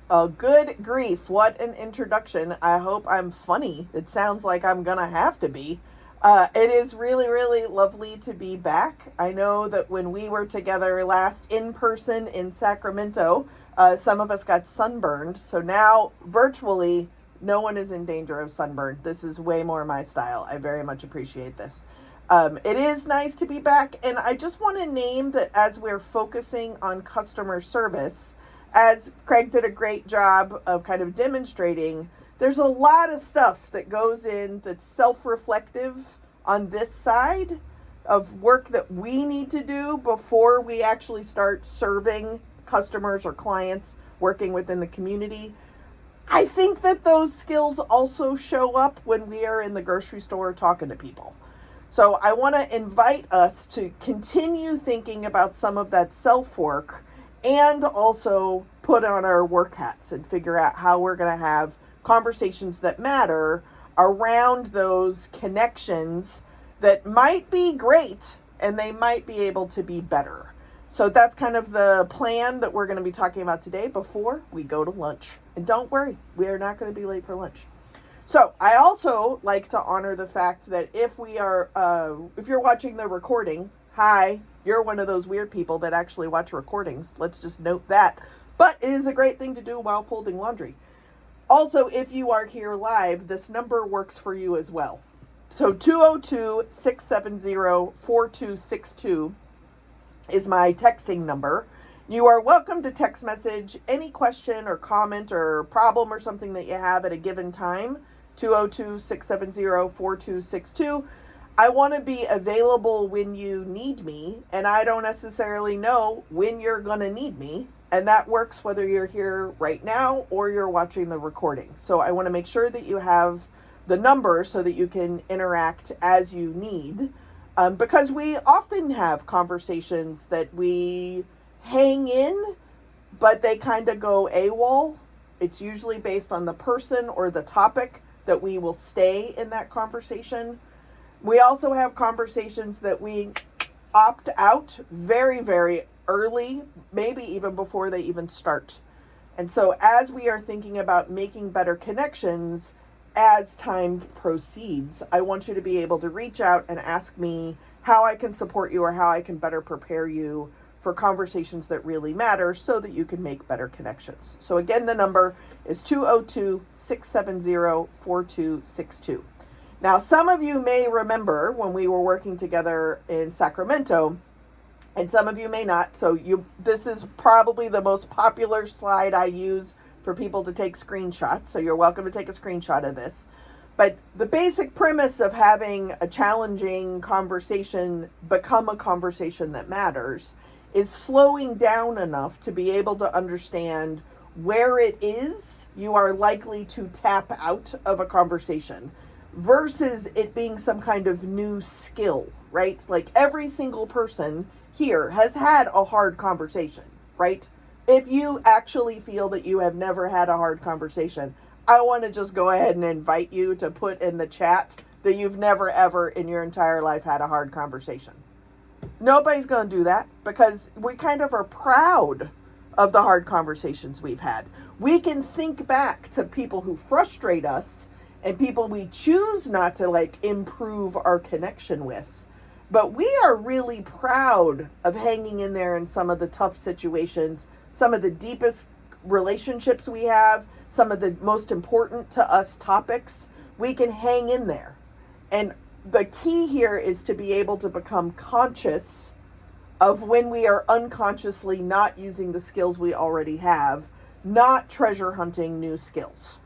Oh, good grief. What an introduction. I hope I'm funny. It sounds like I'm going to have to be. It is really, really lovely to be back. I know that when we were together last in person in Sacramento, some of us got sunburned. So now, virtually, no one is in danger of sunburn. This is way more my style. I very much appreciate this. It is nice to be back. And I just want to name that as we're focusing on customer service, as Craig did a great job of kind of demonstrating, there's a lot of stuff that goes in that's self-reflective on this side of work that we need to do before we actually start serving customers or clients working within the community. I think that those skills also show up when we are in the grocery store talking to people. So I want to invite us to continue thinking about some of that self-work and also put on our work hats and figure out how we're going to have conversations that matter around those connections that might be great and they might be able to be better. So that's kind of the plan that we're going to be talking about today before we go to lunch. And don't worry, we are not going to be late for lunch. So I also like to honor the fact that if you're watching the recording, hi, you're one of those weird people that actually watch recordings. Let's just note that. But it is a great thing to do while folding laundry. Also, if you are here live, this number works for you as well. So 202-670-4262 is my texting number. You are welcome to text message any question or comment or problem or something that you have at a given time. 202-670-4262. I want to be available when you need me, and I don't necessarily know when you're going to need me, and that works whether you're here right now or you're watching the recording. So I want to make sure that you have the number so that you can interact as you need, because we often have conversations that we hang in, but they kind of go AWOL. It's usually based on the person or the topic that we will stay in that conversation. We also have conversations that we opt out very, very early, maybe even before they even start. And so as we are thinking about making better connections as time proceeds, I want you to be able to reach out and ask me how I can support you or how I can better prepare you for conversations that really matter so that you can make better connections. So again, the number is 202-670-4262. Now, some of you may remember when we were working together in Sacramento, and some of you may not. So this is probably the most popular slide I use for people to take screenshots. So you're welcome to take a screenshot of this. But the basic premise of having a challenging conversation become a conversation that matters is slowing down enough to be able to understand where it is you are likely to tap out of a conversation versus it being some kind of new skill, right? Like every single person here has had a hard conversation, right? If you actually feel that you have never had a hard conversation, I want to just go ahead and invite you to put in the chat that you've never ever in your entire life had a hard conversation. Nobody's going to do that because we kind of are proud of the hard conversations we've had. We can think back to people who frustrate us and people we choose not to improve our connection with. But we are really proud of hanging in there in some of the tough situations, some of the deepest relationships we have, some of the most important to us topics. We can hang in there. And the key here is to be able to become conscious of when we are unconsciously not using the skills we already have, not treasure hunting new skills.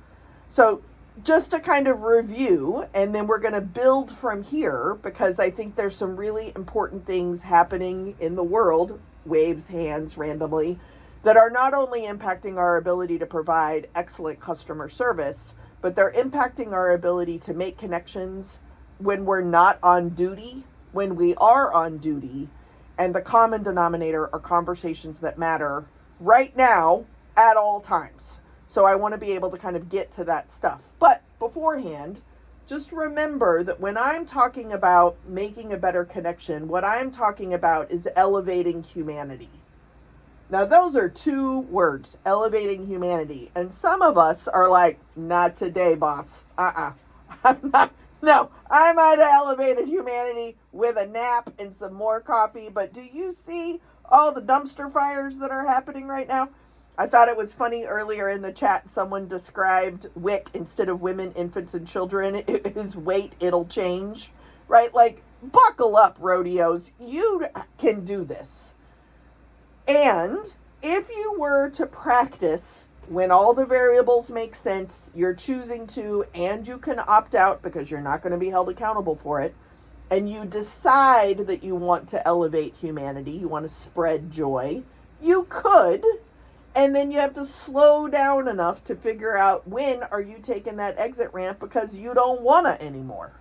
So just to kind of review, and then we're going to build from here because I think there's some really important things happening in the world, waves hands randomly, that are not only impacting our ability to provide excellent customer service, but they're impacting our ability to make connections when we're not on duty, when we are on duty, and the common denominator are conversations that matter right now at all times. So I want to be able to kind of get to that stuff. But beforehand, just remember that when I'm talking about making a better connection, what I'm talking about is elevating humanity. Now, those are two words, elevating humanity. And some of us are like, not today, boss. I'm not. No, I might have elevated humanity with a nap and some more coffee. But do you see all the dumpster fires that are happening right now? I thought it was funny earlier in the chat, someone described WIC instead of women, infants, and children. His weight, it'll change, right? Like, buckle up, rodeos. You can do this. And if you were to practice when all the variables make sense, you're choosing to, and you can opt out because you're not going to be held accountable for it, and you decide that you want to elevate humanity, you want to spread joy, you could. And then you have to slow down enough to figure out when are you taking that exit ramp because you don't want to anymore.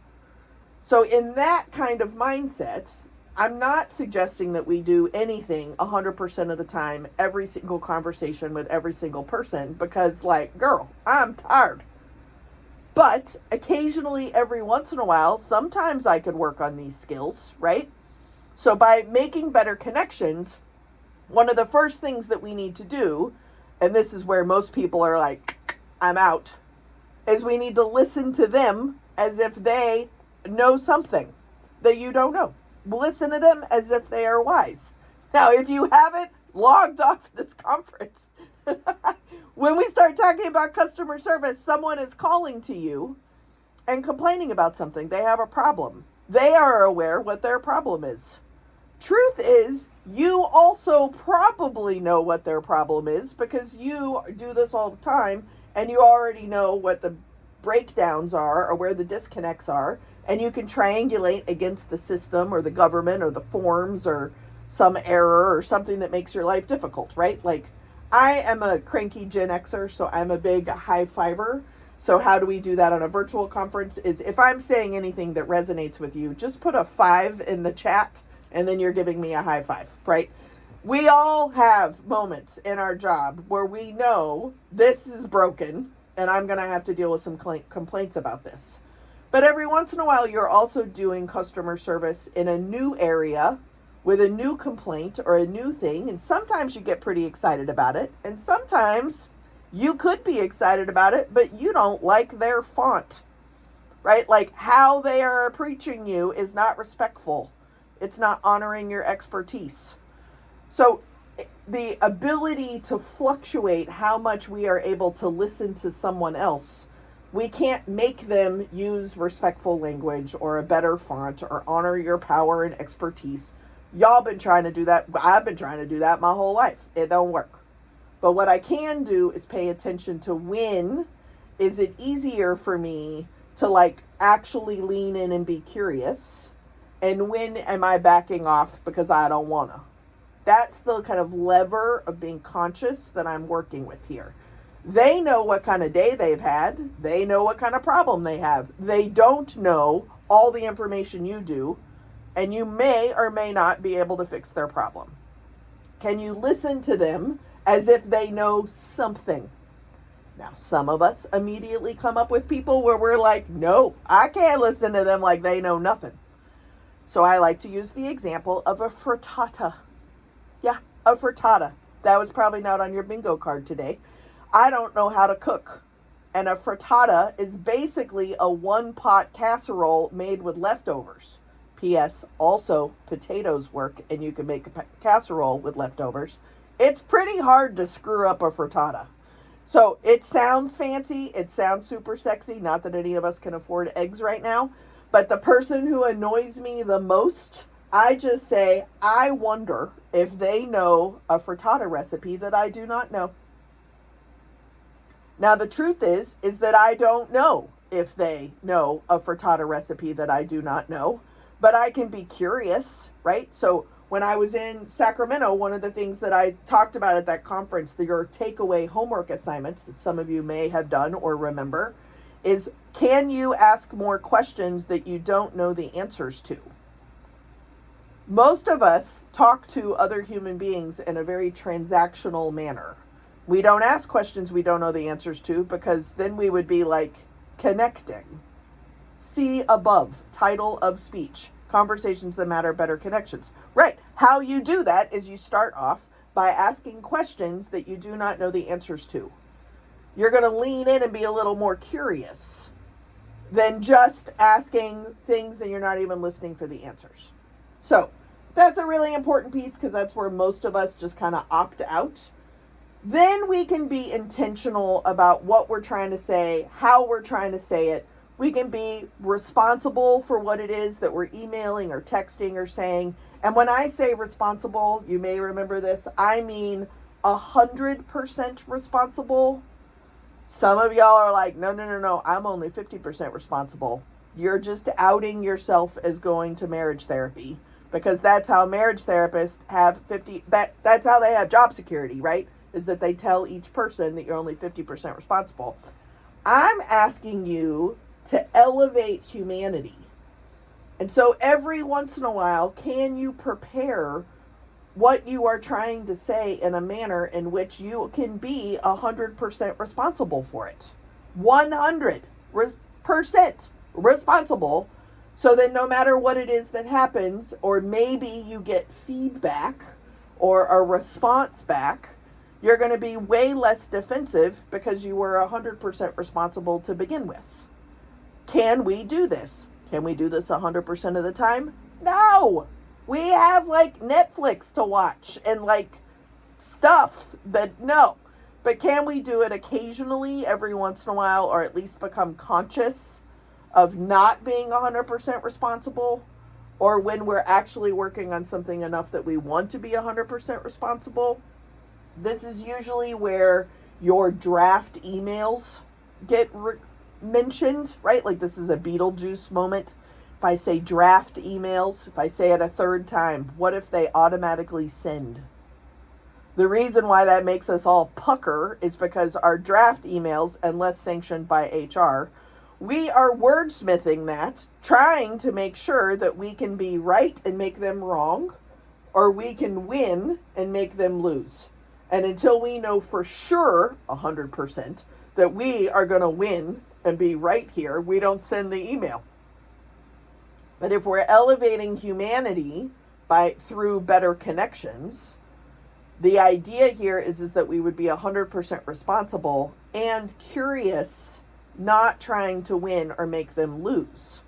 So in that kind of mindset, I'm not suggesting that we do anything 100% of the time, every single conversation with every single person, because like, girl, I'm tired. But occasionally, every once in a while, sometimes I could work on these skills, right? So by making better connections, one of the first things that we need to do, and this is where most people are like, I'm out, is we need to listen to them as if they know something that you don't know. Listen to them as if they are wise. Now, if you haven't logged off this conference, when we start talking about customer service, someone is calling to you and complaining about something. They have a problem. They are aware what their problem is. Truth is, you also probably know what their problem is because you do this all the time and you already know what the breakdowns are or where the disconnects are, and you can triangulate against the system or the government or the forms or some error or something that makes your life difficult, right? Like, I am a cranky Gen Xer, so I'm a big high fiver. So how do we do that on a virtual conference is if I'm saying anything that resonates with you, just put a 5 in the chat and then you're giving me a high five, right? We all have moments in our job where we know this is broken and I'm going to have to deal with some complaints about this. But every once in a while, you're also doing customer service in a new area with a new complaint or a new thing. And sometimes you get pretty excited about it. And sometimes you could be excited about it, but you don't like their font, right? Like how they are preaching you is not respectful. It's not honoring your expertise. So the ability to fluctuate how much we are able to listen to someone else, we can't make them use respectful language or a better font or honor your power and expertise. Y'all been trying to do that. I've been trying to do that my whole life. It don't work. But what I can do is pay attention to when is it easier for me to like actually lean in and be curious, and when am I backing off because I don't want to. That's the kind of lever of being conscious that I'm working with here. They know what kind of day they've had. They know what kind of problem they have. They don't know all the information you do, and you may or may not be able to fix their problem. Can you listen to them as if they know something? Now, some of us immediately come up with people where we're like, no, I can't listen to them like they know nothing. So I like to use the example of a frittata. Yeah, a frittata. That was probably not on your bingo card today. I don't know how to cook. And a frittata is basically a one-pot casserole made with leftovers. P.S. Also, potatoes work, and you can make a casserole with leftovers. It's pretty hard to screw up a frittata. So it sounds fancy. It sounds super sexy. Not that any of us can afford eggs right now. But the person who annoys me the most, I just say, I wonder if they know a frittata recipe that I do not know. Now, the truth is that I don't know if they know a frittata recipe that I do not know, but I can be curious, right? So when I was in Sacramento, one of the things that I talked about at that conference, your takeaway homework assignments that some of you may have done or remember, is can you ask more questions that you don't know the answers to? Most of us talk to other human beings in a very transactional manner. We don't ask questions we don't know the answers to because then we would be like connecting. See above, title of speech, conversations that matter, better connections. Right. How you do that is you start off by asking questions that you do not know the answers to. You're going to lean in and be a little more curious than just asking things and you're not even listening for the answers. So that's a really important piece because that's where most of us just kind of opt out. Then we can be intentional about what we're trying to say, how we're trying to say it. We can be responsible for what it is that we're emailing or texting or saying. And when I say responsible, you may remember this, I mean 100% responsible. Some of y'all are like, no, I'm only 50% responsible. You're just outing yourself as going to marriage therapy because that's how marriage therapists have that's how they have job security, right? Is that they tell each person that you're only 50% responsible. I'm asking you to elevate humanity. And so every once in a while, can you prepare what you are trying to say in a manner in which you can be 100% responsible for it? 100% responsible. So that no matter what it is that happens, or maybe you get feedback or a response back, you're going to be way less defensive because you were 100% responsible to begin with. Can we do this? Can we do this 100% of the time? No. We have like Netflix to watch and like stuff that no. But can we do it occasionally every once in a while, or at least become conscious of not being 100% responsible, or when we're actually working on something enough that we want to be 100% responsible? This is usually where your draft emails get mentioned, right? Like this is a Beetlejuice moment. If I say draft emails, if I say it a third time, what if they automatically send? The reason why that makes us all pucker is because our draft emails, unless sanctioned by HR, we are wordsmithing that, trying to make sure that we can be right and make them wrong, or we can win and make them lose. And until we know for sure, 100%, that we are going to win and be right here, we don't send the email. But if we're elevating humanity through better connections, the idea here is that we would be 100% responsible and curious, not trying to win or make them lose.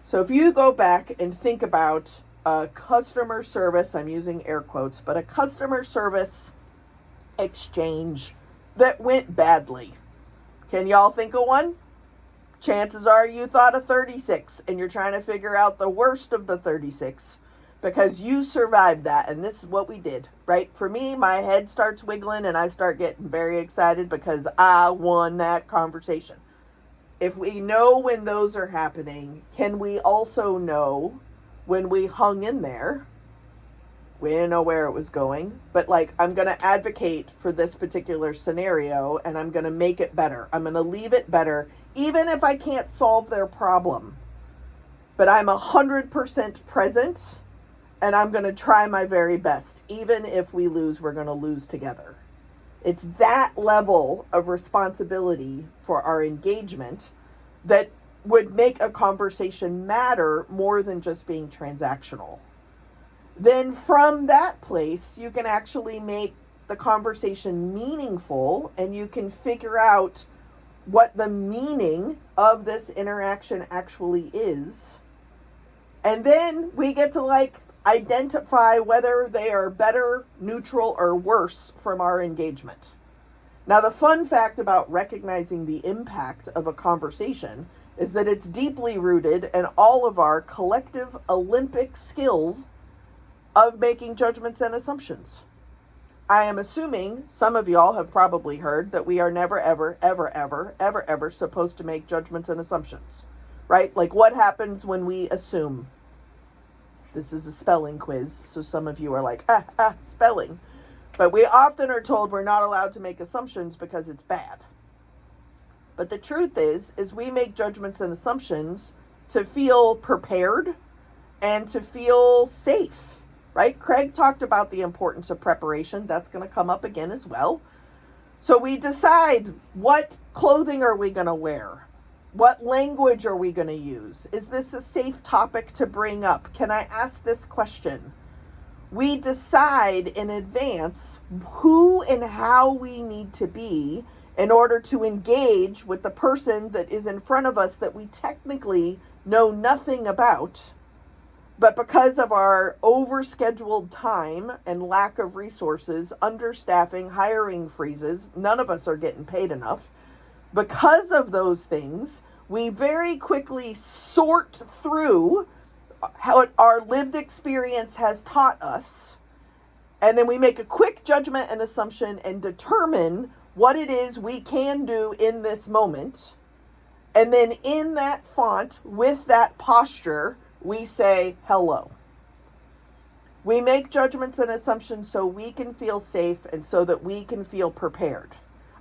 So if you go back and think about a customer service, I'm using air quotes, but a customer service exchange that went badly. Can y'all think of one? Chances are you thought of 36 and you're trying to figure out the worst of the 36 because you survived that. And this is what we did, right? For me, my head starts wiggling and I start getting very excited because I won that conversation. If we know when those are happening, can we also know when we hung in there? We didn't know where it was going, but like, I'm going to advocate for this particular scenario and I'm going to make it better. I'm going to leave it better, even if I can't solve their problem. But I'm 100% present and I'm going to try my very best. Even if we lose, we're going to lose together. It's that level of responsibility for our engagement that would make a conversation matter more than just being transactional. Then from that place, you can actually make the conversation meaningful and you can figure out what the meaning of this interaction actually is. And then we get to like identify whether they are better, neutral, or worse from our engagement. Now, the fun fact about recognizing the impact of a conversation is that it's deeply rooted in all of our collective Olympic skills of making judgments and assumptions. I am assuming some of y'all have probably heard that we are never, ever supposed to make judgments and assumptions, right? Like what happens when we assume? This is a spelling quiz, so some of you are like, spelling. But we often are told we're not allowed to make assumptions because it's bad. But the truth is we make judgments and assumptions to feel prepared and to feel safe. Right? Craig talked about the importance of preparation. That's going to come up again as well. So we decide, what clothing are we going to wear? What language are we going to use? Is this a safe topic to bring up? Can I ask this question? We decide in advance who and how we need to be in order to engage with the person that is in front of us that we technically know nothing about. But because of our overscheduled time and lack of resources, understaffing, hiring freezes, none of us are getting paid enough. Because of those things, we very quickly sort through how our lived experience has taught us. And then we make a quick judgment and assumption and determine what it is we can do in this moment. And then in that font, with that posture, we say hello. We make judgments and assumptions so we can feel safe and so that we can feel prepared.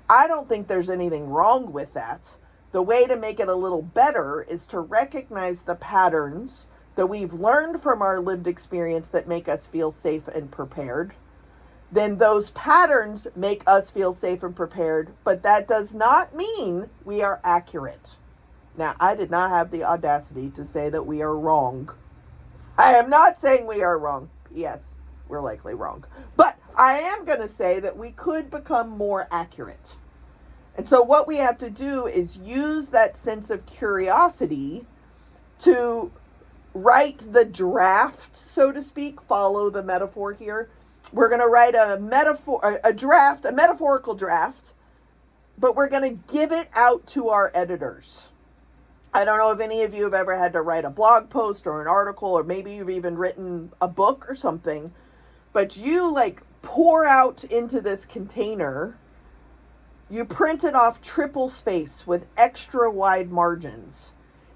I don't think there's anything wrong with that. The way to make it a little better is to recognize the patterns that we've learned from our lived experience that make us feel safe and prepared. Then those patterns make us feel safe and prepared, but that does not mean we are accurate. Now, I did not have the audacity to say that we are wrong. I am not saying we are wrong. Yes, we're likely wrong. But I am going to say that we could become more accurate. And so what we have to do is use that sense of curiosity to write the draft, so to speak, follow the metaphor here. We're going to write a metaphorical draft, but we're going to give it out to our editors. I don't know if any of you have ever had to write a blog post or an article, or maybe you've even written a book or something, but you pour out into this container, you print it off triple space with extra wide margins,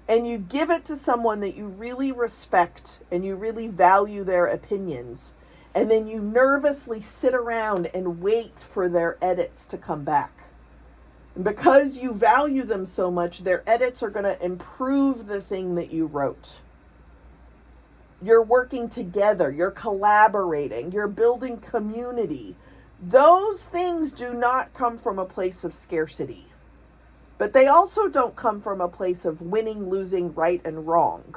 and you give it to someone that you really respect and you really value their opinions. And then you nervously sit around and wait for their edits to come back. And because you value them so much, their edits are going to improve the thing that you wrote. You're working together, you're collaborating, you're building community. Those things do not come from a place of scarcity. But they also don't come from a place of winning, losing, right and wrong.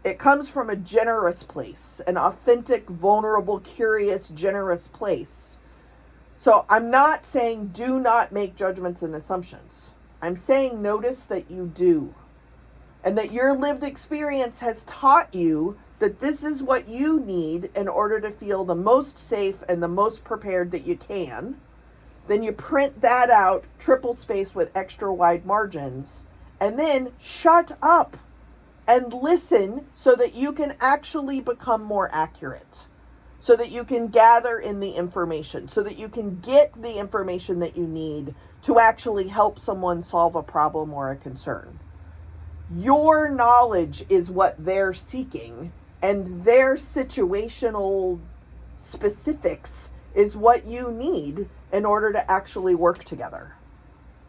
It comes from a generous place, an authentic, vulnerable, curious, generous place. So I'm not saying do not make judgments and assumptions. I'm saying notice that you do. And that your lived experience has taught you that this is what you need in order to feel the most safe and the most prepared that you can. Then you print that out, triple space with extra wide margins, and then shut up and listen so that you can actually become more accurate, so that you can gather in the information, so that you can get the information that you need to actually help someone solve a problem or a concern. Your knowledge is what they're seeking, and their situational specifics is what you need in order to actually work together.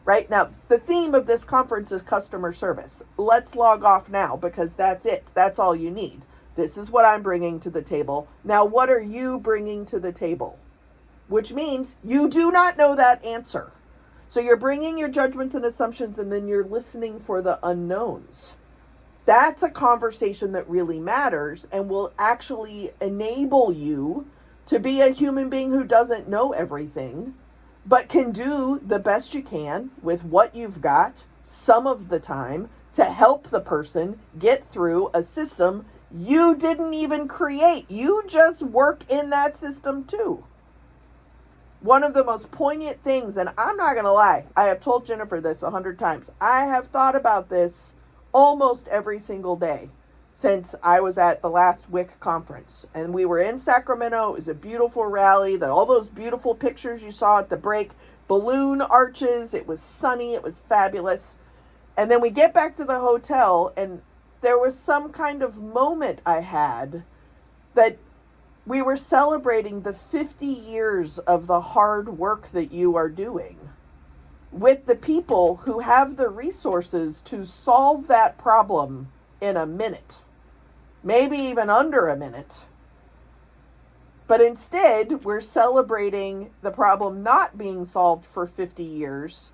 Right now, the theme of this conference is customer service. Let's log off now because that's it. That's all you need. This is what I'm bringing to the table. Now, what are you bringing to the table? Which means you do not know that answer. So you're bringing your judgments and assumptions, and then you're listening for the unknowns. That's a conversation that really matters and will actually enable you to be a human being who doesn't know everything, but can do the best you can with what you've got some of the time to help the person get through a system you didn't even create. You just work in that system too. One of the most poignant things, and I'm not going to lie, I have told Jennifer this 100 times. I have thought about this almost every single day since I was at the last WIC conference. And we were in Sacramento. It was a beautiful rally. All those beautiful pictures you saw at the break, balloon arches. It was sunny. It was fabulous. And then we get back to the hotel, and there was some kind of moment I had that we were celebrating the 50 years of the hard work that you are doing with the people who have the resources to solve that problem in a minute, maybe even under a minute. But instead, we're celebrating the problem not being solved for 50 years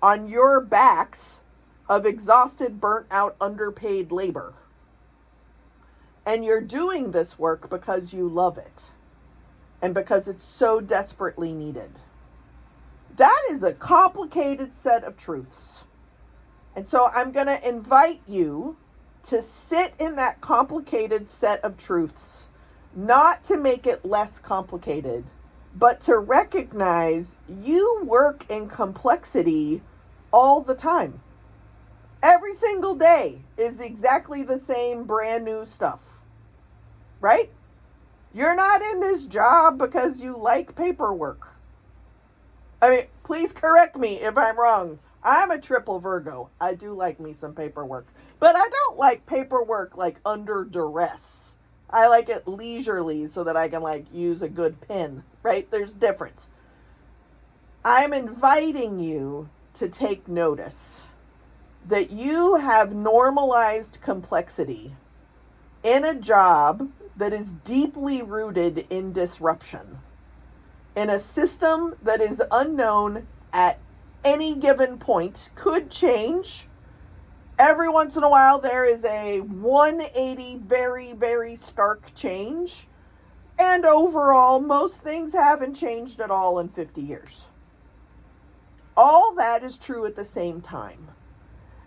on your backs of exhausted, burnt out, underpaid labor. And you're doing this work because you love it. and because it's so desperately needed. That is a complicated set of truths. And so I'm going to invite you to sit in that complicated set of truths, not to make it less complicated, but to recognize you work in complexity all the time. Every single day is exactly the same brand new stuff, right? You're not in this job because you like paperwork. I mean, please correct me if I'm wrong. I'm a triple Virgo. I do like me some paperwork. But I don't like paperwork like under duress. I like it leisurely so that I can like use a good pen, right? There's difference. I'm inviting you to take notice that you have normalized complexity in a job that is deeply rooted in disruption, in a system that is unknown at any given point, could change. Every once in a while, there is a 180 very, very stark change. And overall, most things haven't changed at all in 50 years. All that is true at the same time.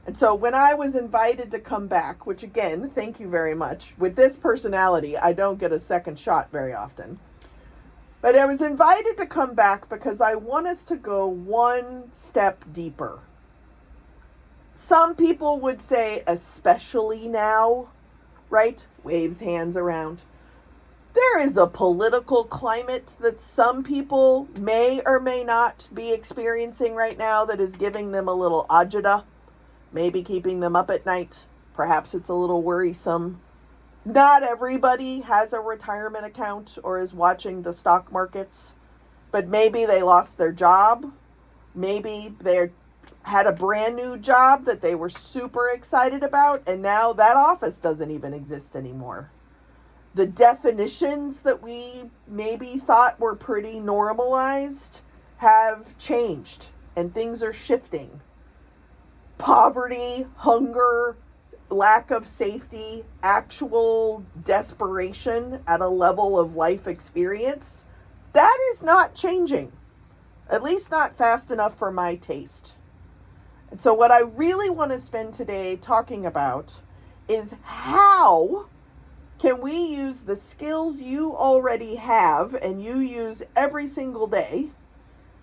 And so when I was invited to come back, which again, thank you very much. With this personality, I don't get a second shot very often. But I was invited to come back because I want us to go one step deeper. Some people would say, especially now, right? Waves hands around. There is a political climate that some people may or may not be experiencing right now that is giving them a little agita, maybe keeping them up at night. Perhaps it's a little worrisome. Not everybody has a retirement account or is watching the stock markets, but maybe they lost their job. Maybe they had a brand new job that they were super excited about, and now that office doesn't even exist anymore. The definitions that we maybe thought were pretty normalized have changed, and things are shifting. Poverty, hunger, lack of safety, actual desperation at a level of life experience, that is not changing. At least not fast enough for my taste. And so what I really want to spend today talking about is how can we use the skills you already have and you use every single day?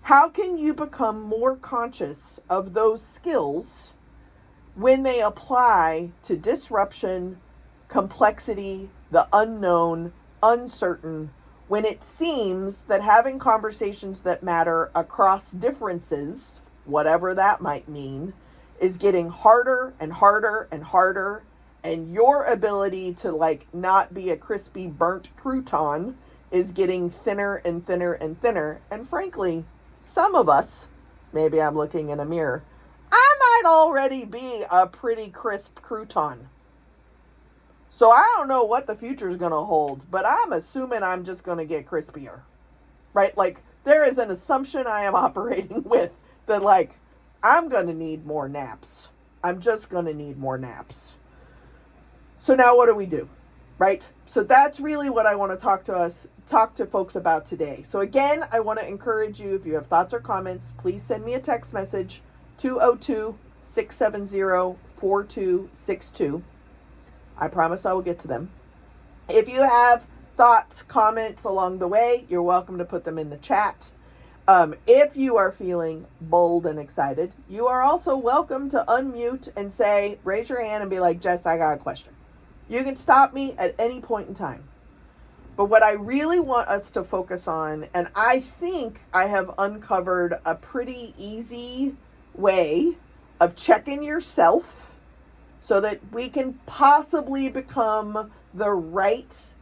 How can you become more conscious of those skills when they apply to disruption, complexity, the unknown, uncertain, when it seems that having conversations that matter across differences, whatever that might mean, is getting harder and harder and harder, and your ability to like not be a crispy burnt crouton is getting thinner and thinner and thinner. And frankly, some of us, maybe I'm looking in a mirror, I might already be a pretty crisp crouton. So I don't know what the future is going to hold, but I'm assuming I'm just going to get crispier, right? Like there is an assumption I am operating with that like, I'm going to need more naps. I'm just going to need more naps. So now what do we do, right? So that's really what I want to talk to folks about today. So again, I want to encourage you, if you have thoughts or comments, please send me a text message, 202-670-4262. I promise I will get to them. If you have thoughts, comments along the way, you're welcome to put them in the chat. If you are feeling bold and excited, you are also welcome to unmute and say, raise your hand and be like, Jess, I got a question. You can stop me at any point in time. But what I really want us to focus on, and I think I have uncovered a pretty easy way of checking yourself so that we can possibly become the right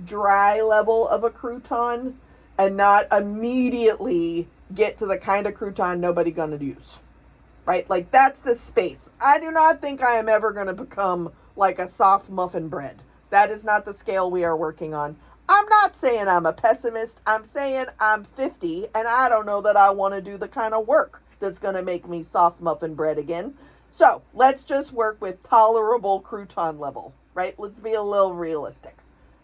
dry level of a crouton and not immediately get to the kind of crouton nobody gonna use, right? Like that's the space. I do not think I am ever gonna become like a soft muffin bread. That is not the scale we are working on. I'm not saying I'm a pessimist. I'm saying I'm 50 and I don't know that I want to do the kind of work that's going to make me soft muffin bread again. So let's just work with tolerable crouton level, right? Let's be a little realistic.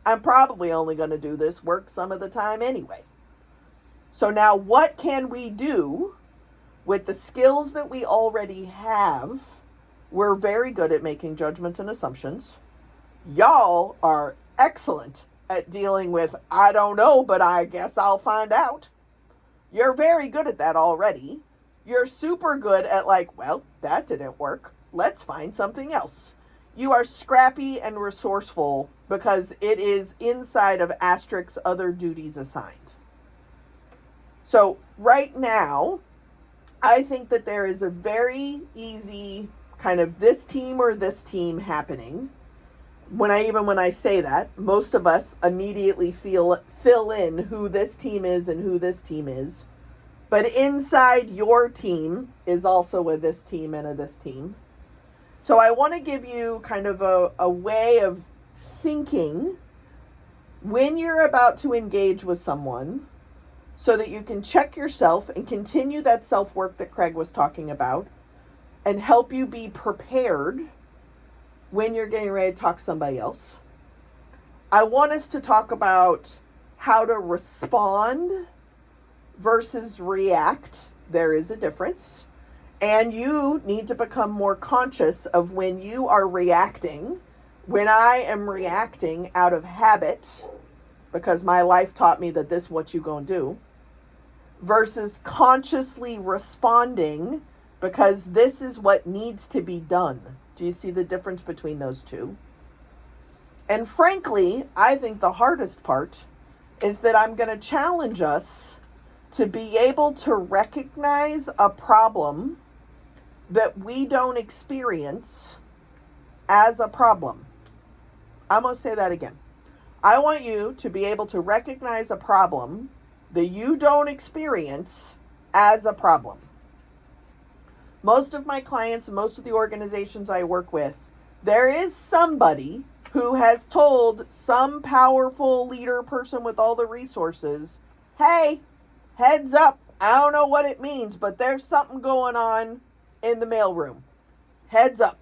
I'm probably only going to do this work some of the time anyway. So now what can we do with the skills that we already have? We're very good at making judgments and assumptions. Y'all are excellent at dealing with, I don't know, but I guess I'll find out. You're very good at that already. You're super good at like, well, that didn't work. Let's find something else. You are scrappy and resourceful because it is inside of Asterix's other duties assigned. So right now, I think that there is a very easy kind of this team or this team happening. When I say that, most of us immediately fill in who this team is and who this team is. But inside your team is also a this team and a this team. So I want to give you kind of a way of thinking when you're about to engage with someone so that you can check yourself and continue that self-work that Craig was talking about and help you be prepared when you're getting ready to talk to somebody else. I want us to talk about how to respond versus react. There is a difference. And you need to become more conscious of when you are reacting. When I am reacting out of habit, because my life taught me that this is what you gonna do, versus consciously responding because this is what needs to be done. Do you see the difference between those two? And frankly, I think the hardest part is that I'm going to challenge us to be able to recognize a problem that we don't experience as a problem. I'm going to say that again. I want you to be able to recognize a problem that you don't experience as a problem. Most of my clients and most of the organizations I work with, there is somebody who has told some powerful leader person with all the resources, hey, heads up, I don't know what it means, but there's something going on in the mailroom. Heads up.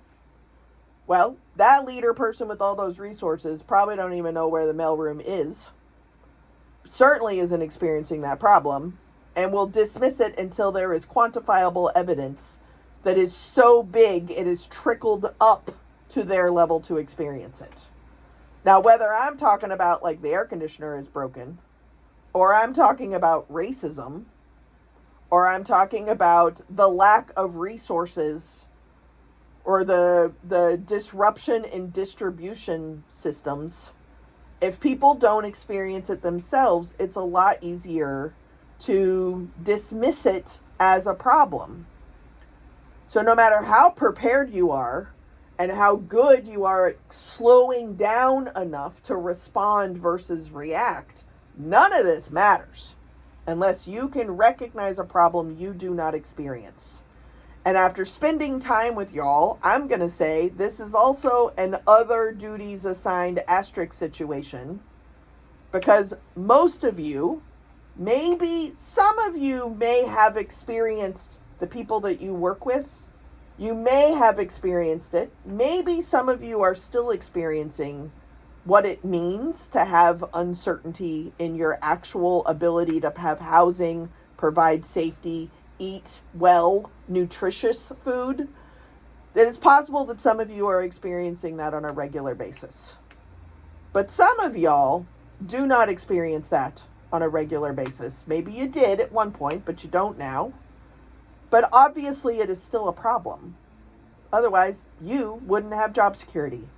Well, that leader person with all those resources probably don't even know where the mailroom is. Certainly isn't experiencing that problem and will dismiss it until there is quantifiable evidence that is so big it is trickled up to their level to experience it. Now, whether I'm talking about like the air conditioner is broken, or I'm talking about racism, or I'm talking about the lack of resources or the disruption in distribution systems, if people don't experience it themselves, it's a lot easier to dismiss it as a problem. So no matter how prepared you are and how good you are at slowing down enough to respond versus react, none of this matters unless you can recognize a problem you do not experience. And after spending time with y'all, I'm going to say this is also an other duties assigned asterisk situation, because most of you, maybe some of you may have experienced the people that you work with. You may have experienced it. Maybe some of you are still experiencing what it means to have uncertainty in your actual ability to have housing, provide safety, eat well, nutritious food. It is possible that some of you are experiencing that on a regular basis. But some of y'all do not experience that on a regular basis. Maybe you did at one point, but you don't now. But obviously it is still a problem. Otherwise, you wouldn't have job security.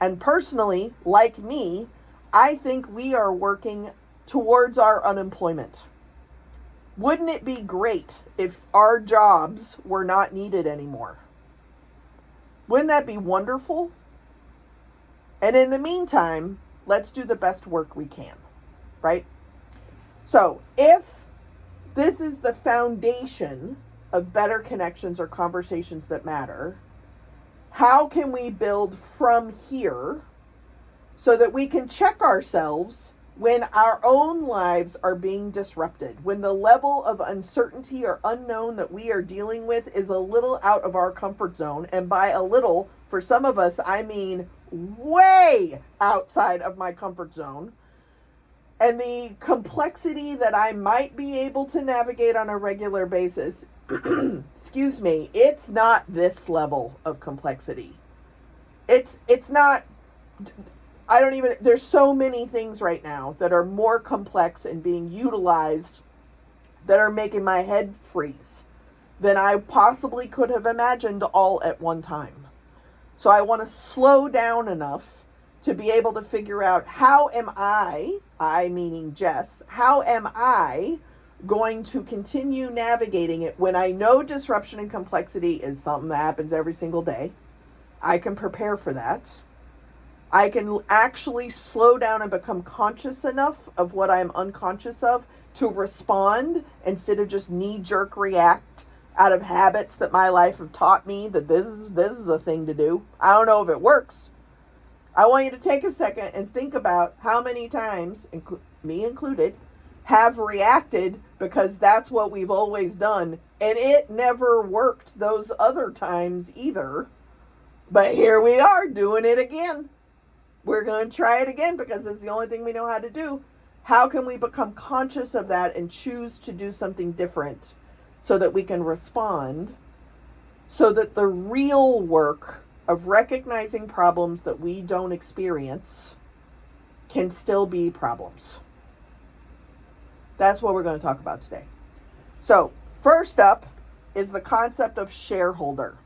And personally, like me, I think we are working towards our unemployment. Wouldn't it be great if our jobs were not needed anymore? Wouldn't that be wonderful? And in the meantime, let's do the best work we can, right? So if this is the foundation of better connections or conversations that matter, how can we build from here so that we can check ourselves when our own lives are being disrupted, when the level of uncertainty or unknown that we are dealing with is a little out of our comfort zone? And by a little, for some of us, I mean way outside of my comfort zone. And the complexity that I might be able to navigate on a regular basis, excuse me, it's not this level of complexity. It's not, I don't even, there's so many things right now that are more complex and being utilized that are making my head freeze than I possibly could have imagined all at one time. So I want to slow down enough to be able to figure out how am I meaning Jess, how am I going to continue navigating it when I know disruption and complexity is something that happens every single day. I can prepare for that. I can actually slow down and become conscious enough of what I'm unconscious of to respond instead of just knee-jerk react out of habits that my life have taught me that this is a thing to do. I don't know if it works. I want you to take a second and think about how many times, me included, have reacted because that's what we've always done. And it never worked those other times either. But here we are doing it again. We're going to try it again because it's the only thing we know how to do. How can we become conscious of that and choose to do something different so that we can respond, so that the real work of recognizing problems that we don't experience can still be problems? That's what we're going to talk about today. So first up is the concept of shareholder.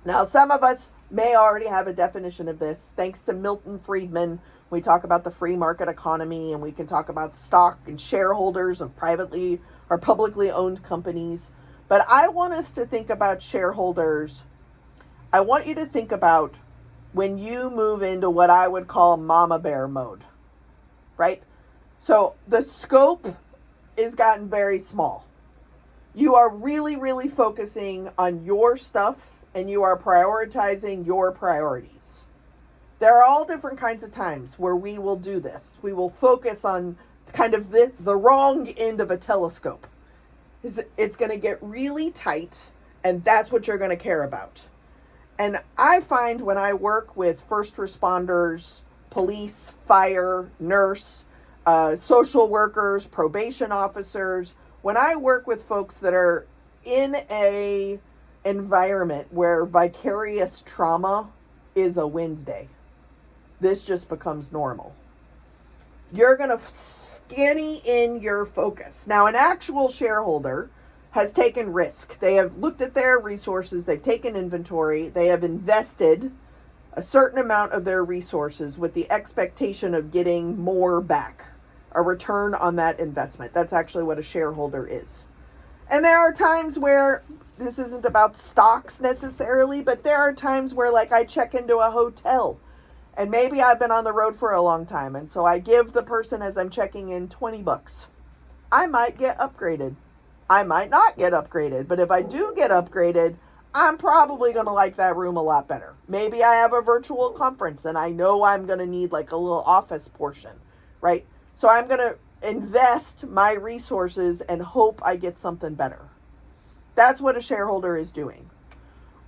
Now, some of us may already have a definition of this. Thanks to Milton Friedman, we talk about the free market economy, and we can talk about stock and shareholders of privately or publicly owned companies. But I want us to think about shareholders. I want you to think about when you move into what I would call mama bear mode, right? So the scope is gotten very small. You are really, really focusing on your stuff and you are prioritizing your priorities. There are all different kinds of times where we will do this. We will focus on kind of the wrong end of a telescope. It's going to get really tight, and that's what you're going to care about. And I find when I work with first responders, police, fire, nurse, social workers, probation officers, when I work with folks that are in a environment where vicarious trauma is a Wednesday, this just becomes normal. You're going to skinny in your focus. Now, an actual shareholder has taken risk. They have looked at their resources, they've taken inventory, they have invested a certain amount of their resources with the expectation of getting more back, a return on that investment. That's actually what a shareholder is. And there are times where this isn't about stocks necessarily, but there are times where, like, I check into a hotel and maybe I've been on the road for a long time, and so I give the person as I'm checking in $20. I might get upgraded. I might not get upgraded, but if I do get upgraded, I'm probably going to like that room a lot better. Maybe I have a virtual conference and I know I'm going to need like a little office portion, right? So I'm going to invest my resources and hope I get something better. That's what a shareholder is doing.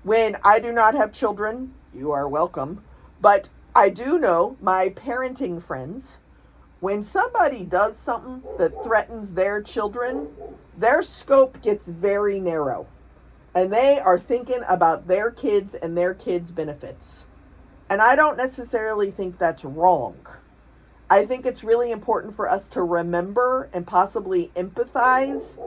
When I do not have children, you are welcome, but I do know my parenting friends, when somebody does something that threatens their children, their scope gets very narrow. And they are thinking about their kids and their kids' benefits. And I don't necessarily think that's wrong. I think it's really important for us to remember and possibly empathize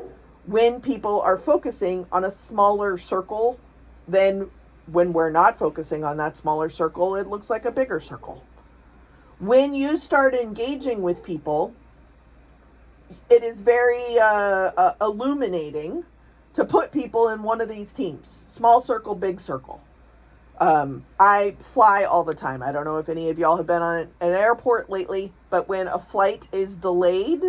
when people are focusing on a smaller circle than when we're not focusing on that smaller circle, it looks like a bigger circle. When you start engaging with people, it is very illuminating to put people in one of these teams. Small circle, big circle. I fly all the time. I don't know if any of y'all have been on an airport lately, but when a flight is delayed,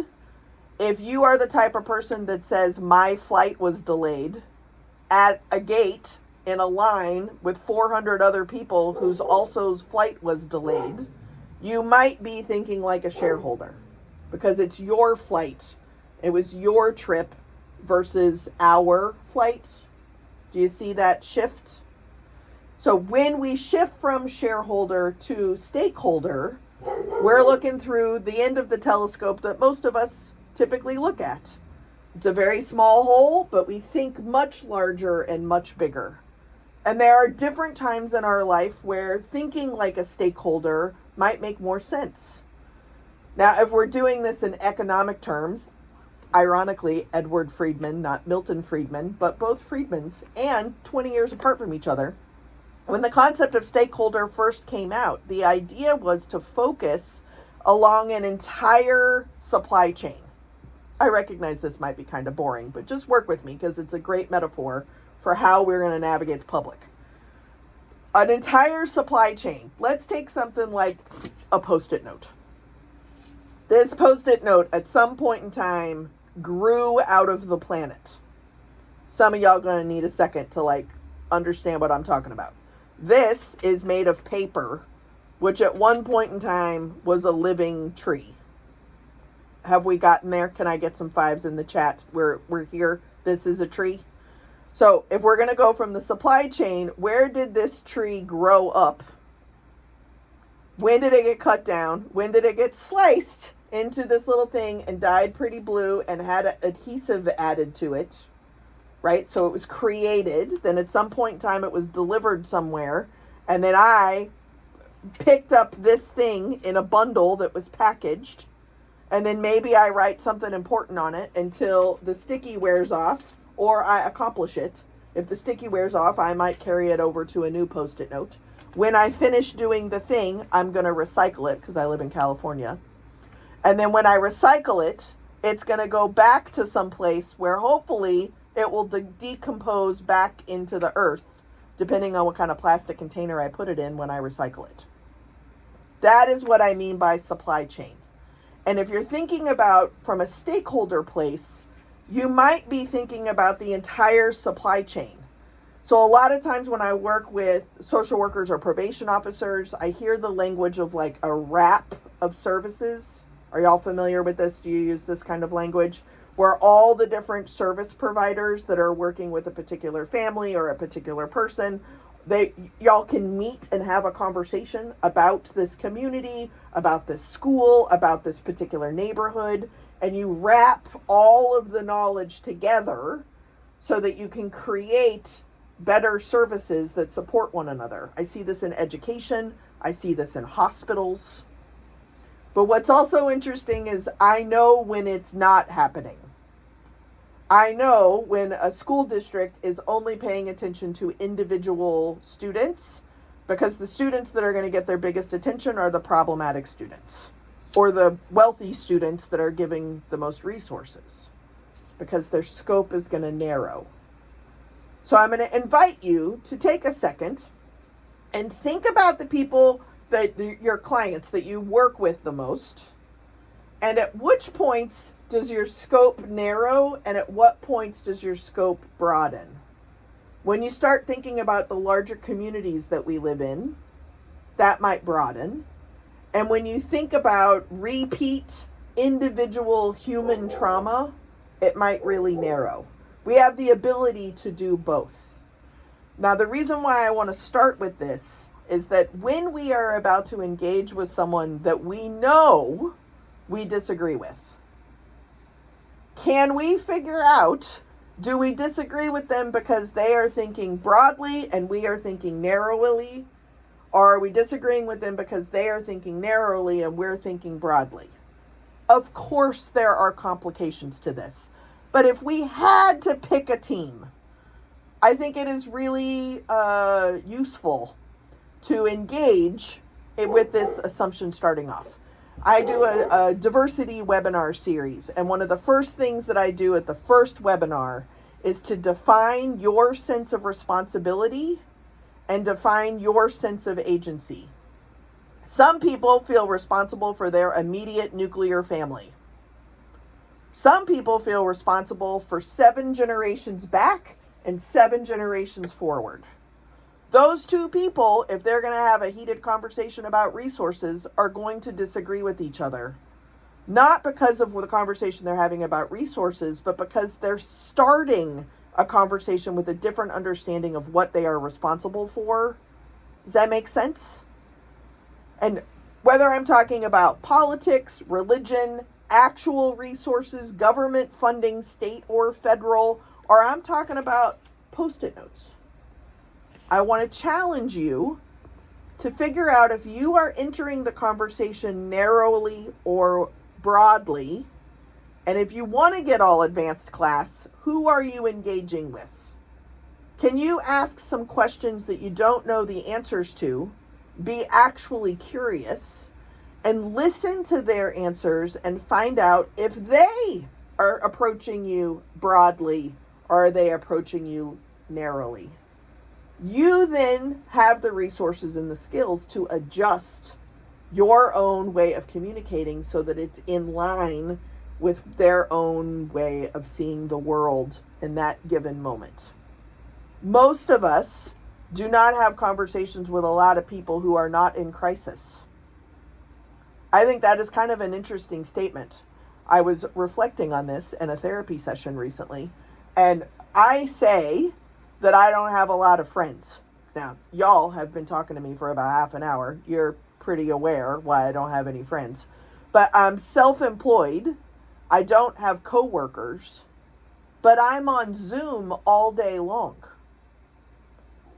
if you are the type of person that says my flight was delayed at a gate in a line with 400 other people whose also's flight was delayed, you might be thinking like a shareholder because it's your flight. It was your trip versus our flight. Do you see that shift? So when we shift from shareholder to stakeholder, we're looking through the end of the telescope that most of us typically look at. It's a very small hole, but we think much larger and much bigger. And there are different times in our life where thinking like a stakeholder might make more sense. Now, if we're doing this in economic terms, ironically, Edward Friedman, not Milton Friedman, but both Friedmans, and 20 years apart from each other, when the concept of stakeholder first came out, the idea was to focus along an entire supply chain. I recognize this might be kind of boring, but just work with me because it's a great metaphor for how we're going to navigate the public. An entire supply chain. Let's take something like a Post-it note. This Post-it note at some point in time grew out of the planet. Some of y'all going to need a second to understand what I'm talking about. This is made of paper, which at one point in time was a living tree. Have we gotten there? Can I get some fives in the chat? We're here. This is a tree. So if we're going to go from the supply chain, where did this tree grow up? When did it get cut down? When did it get sliced into this little thing and dyed pretty blue and had adhesive added to it? Right? So it was created. Then at some point in time, it was delivered somewhere. And then I picked up this thing in a bundle that was packaged. And then maybe I write something important on it until the sticky wears off or I accomplish it. If the sticky wears off, I might carry it over to a new Post-it note. When I finish doing the thing, I'm going to recycle it because I live in California. And then when I recycle it, it's going to go back to some place where hopefully it will decompose back into the earth, depending on what kind of plastic container I put it in when I recycle it. That is what I mean by supply chain. And if you're thinking about from a stakeholder place, you might be thinking about the entire supply chain. So a lot of times when I work with social workers or probation officers, I hear the language of a wrap of services. Are y'all familiar with this? Do you use this kind of language? Where all the different service providers that are working with a particular family or a particular person, y'all can meet and have a conversation about this community, about this school, about this particular neighborhood, and you wrap all of the knowledge together so that you can create better services that support one another. I see this in education. I see this in hospitals. But what's also interesting is I know when it's not happening. I know when a school district is only paying attention to individual students because the students that are going to get their biggest attention are the problematic students or the wealthy students that are giving the most resources because their scope is going to narrow. So I'm going to invite you to take a second and think about the people that your clients that you work with the most, and at which points does your scope narrow and at what points does your scope broaden? When you start thinking about the larger communities that we live in, that might broaden. And when you think about repeat individual human trauma, it might really narrow. We have the ability to do both. Now, the reason why I want to start with this is that when we are about to engage with someone that we know we disagree with, can we figure out, do we disagree with them because they are thinking broadly and we are thinking narrowly? Or are we disagreeing with them because they are thinking narrowly and we're thinking broadly? Of course, there are complications to this. But if we had to pick a team, I think it is really useful to engage with this assumption starting off. I do a diversity webinar series, and one of the first things that I do at the first webinar is to define your sense of responsibility and define your sense of agency. Some people feel responsible for their immediate nuclear family. Some people feel responsible for 7 generations back and 7 generations forward. Those two people, if they're going to have a heated conversation about resources, are going to disagree with each other. Not because of the conversation they're having about resources, but because they're starting a conversation with a different understanding of what they are responsible for Does that make sense? And whether I'm talking about politics, religion, actual resources, government funding, state or federal, or I'm talking about Post-it notes, I want to challenge you to figure out if you are entering the conversation narrowly or broadly. And if you want to get all advanced class, who are you engaging with? Can you ask some questions that you don't know the answers to, be actually curious, and listen to their answers and find out if they are approaching you broadly or are they approaching you narrowly? You then have the resources and the skills to adjust your own way of communicating so that it's in line with their own way of seeing the world in that given moment. Most of us do not have conversations with a lot of people who are not in crisis. I think that is kind of an interesting statement. I was reflecting on this in a therapy session recently, and I say that I don't have a lot of friends. Now, y'all have been talking to me for about half an hour. You're pretty aware why I don't have any friends. But I'm self-employed. I don't have coworkers. But I'm on Zoom all day long.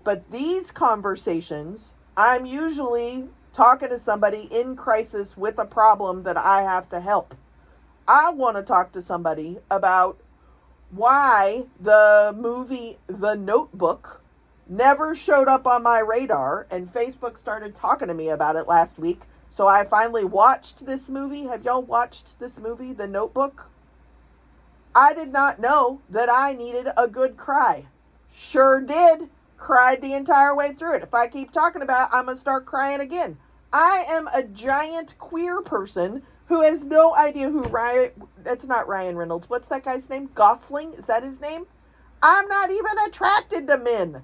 But these conversations, I'm usually talking to somebody in crisis with a problem that I have to help. I want to talk to somebody about why the movie The Notebook never showed up on my radar, and Facebook started talking to me about it last week. So I finally watched this movie. Have y'all watched this movie, The Notebook? I did not know that I needed a good cry. Sure did. Cried the entire way through it. If I keep talking about it, I'm going to start crying again. I am a giant queer person who has no idea who that's not Ryan Reynolds. What's that guy's name? Gosling? Is that his name? I'm not even attracted to men.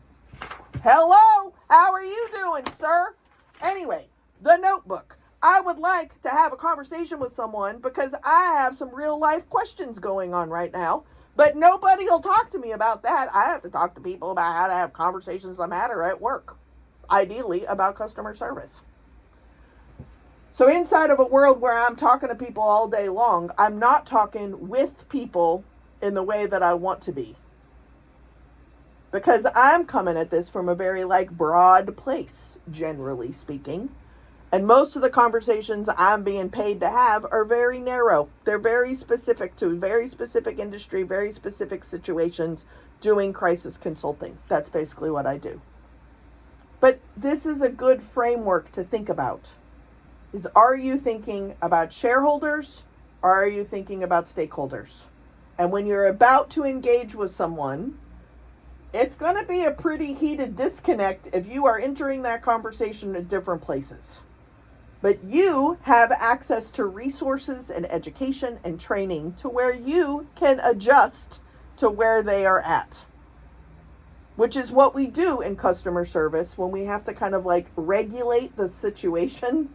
Hello? How are you doing, sir? Anyway, The Notebook. I would like to have a conversation with someone because I have some real life questions going on right now. But nobody will talk to me about that. I have to talk to people about how to have conversations that matter at work. Ideally, about customer service. So inside of a world where I'm talking to people all day long, I'm not talking with people in the way that I want to be. Because I'm coming at this from a very broad place, generally speaking. And most of the conversations I'm being paid to have are very narrow. They're very specific to very specific industry, very specific situations, doing crisis consulting. That's basically what I do. But this is a good framework to think about. Are you thinking about shareholders or are you thinking about stakeholders? And when you're about to engage with someone, it's going to be a pretty heated disconnect if you are entering that conversation at different places. But you have access to resources and education and training to where you can adjust to where they are at. Which is what we do in customer service when we have to kind of regulate the situation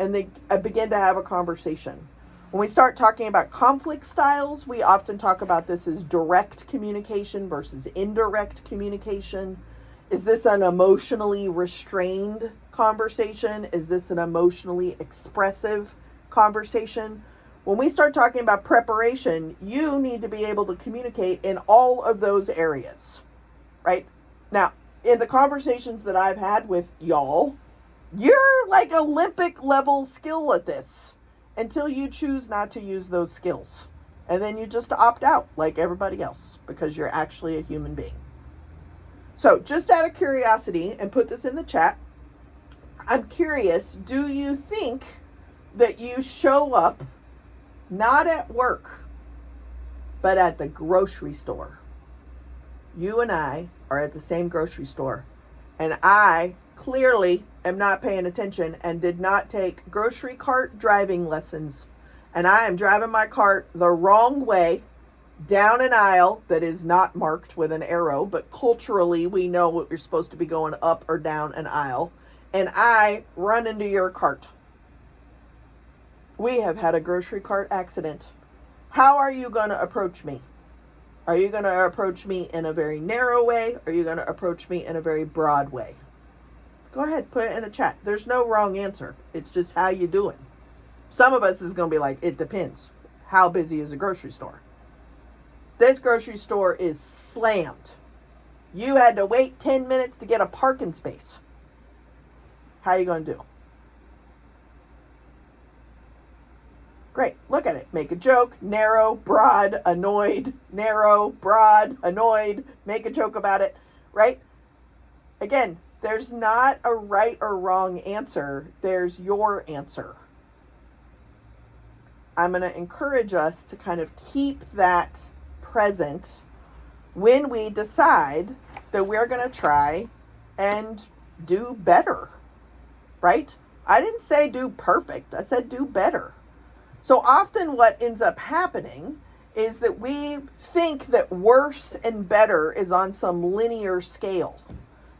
and they begin to have a conversation. When we start talking about conflict styles, we often talk about this as direct communication versus indirect communication. Is this an emotionally restrained conversation? Is this an emotionally expressive conversation? When we start talking about preparation, you need to be able to communicate in all of those areas, right? Now, in the conversations that I've had with y'all, you're Olympic level skill at this until you choose not to use those skills. And then you just opt out like everybody else because you're actually a human being. So just out of curiosity, and put this in the chat, I'm curious, do you think that you show up not at work, but at the grocery store? You and I are at the same grocery store, and I clearly am not paying attention and did not take grocery cart driving lessons, and I am driving my cart the wrong way down an aisle that is not marked with an arrow, but culturally we know what you're supposed to be going up or down an aisle, and I run into your cart. We have had a grocery cart accident. How are you going to approach me? Are you going to approach me in a very narrow way? Or are you going to approach me in a very broad way? Go ahead, put it in the chat. There's no wrong answer. It's just how you doing. Some of us is going to be like, it depends. How busy is a grocery store? This grocery store is slammed. You had to wait 10 minutes to get a parking space. How you going to do? Great. Look at it. Make a joke. Narrow, broad, annoyed. Narrow, broad, annoyed. Make a joke about it. Right? Again, there's not a right or wrong answer. There's your answer. I'm going to encourage us to kind of keep that present when we decide that we're going to try and do better. Right? I didn't say do perfect. I said do better. So often what ends up happening is that we think that worse and better is on some linear scale,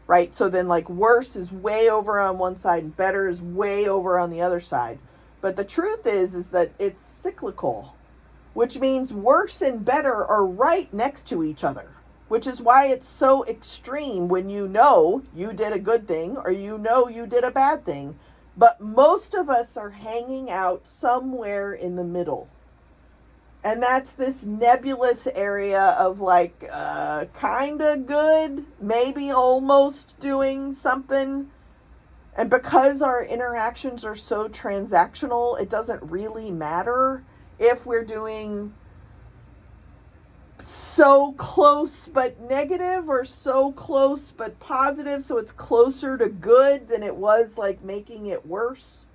right? So then like worse is way over on one side and better is way over on the other side. But the truth is that it's cyclical, which means worse and better are right next to each other, which is why it's so extreme when you know you did a good thing or you know you did a bad thing. But most of us are hanging out somewhere in the middle. And that's this nebulous area of like kind of good, maybe almost doing something. And because our interactions are so transactional, it doesn't really matter if we're doing so close but negative or so close but positive, so it's closer to good than it was like making it worse.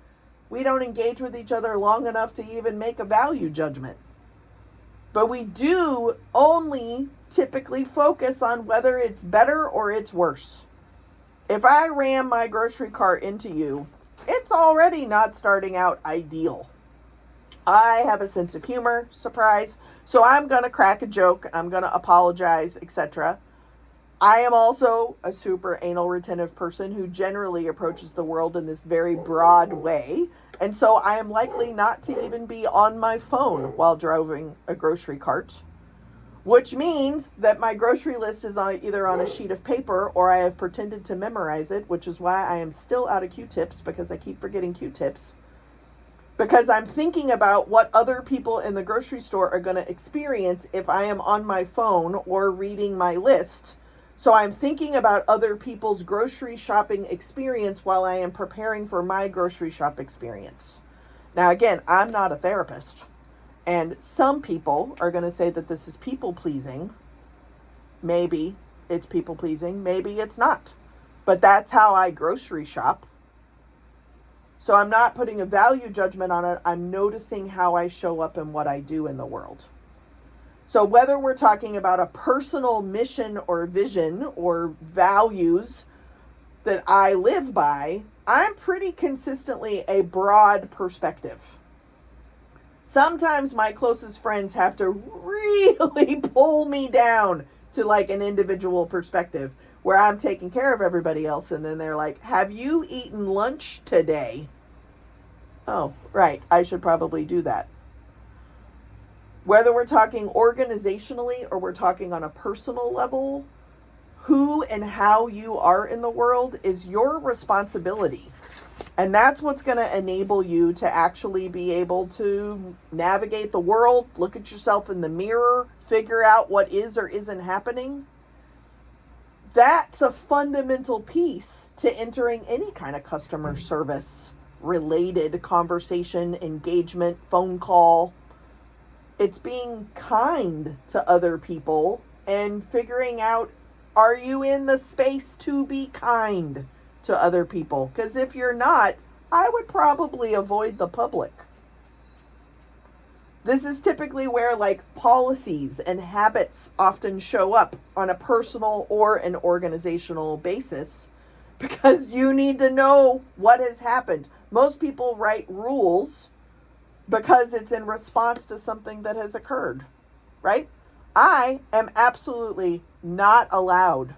We don't engage with each other long enough to even make a value judgment. But we do only typically focus on whether it's better or it's worse. If I ram my grocery cart into you, it's already not starting out ideal. I have a sense of humor, surprise. So I'm going to crack a joke, I'm going to apologize, etc. I am also a super anal retentive person who generally approaches the world in this very broad way. And so I am likely not to even be on my phone while driving a grocery cart, which means that my grocery list is either on a sheet of paper or I have pretended to memorize it, which is why I am still out of Q-tips because I keep forgetting Q-tips. Because I'm thinking about what other people in the grocery store are going to experience if I am on my phone or reading my list. So I'm thinking about other people's grocery shopping experience while I am preparing for my grocery shop experience. Now, again, I'm not a therapist. And some people are going to say that this is people pleasing. Maybe it's people pleasing. Maybe it's not. But that's how I grocery shop. So I'm not putting a value judgment on it. I'm noticing how I show up and what I do in the world. So whether we're talking about a personal mission or vision or values that I live by, I'm pretty consistently a broad perspective. Sometimes my closest friends have to really pull me down to like an individual perspective where I'm taking care of everybody else. And then they're like, have you eaten lunch today? Oh, right. I should probably do that. Whether we're talking organizationally or we're talking on a personal level, who and how you are in the world is your responsibility. And that's what's going to enable you to actually be able to navigate the world, look at yourself in the mirror, figure out what is or isn't happening. That's a fundamental piece to entering any kind of customer service related conversation, engagement, phone call. It's being kind to other people and figuring out, are you in the space to be kind to other people? Because if you're not, I would probably avoid the public. This is typically where like policies and habits often show up on a personal or an organizational basis, because you need to know what has happened. Most people write rules because it's in response to something that has occurred, right? I am absolutely not allowed,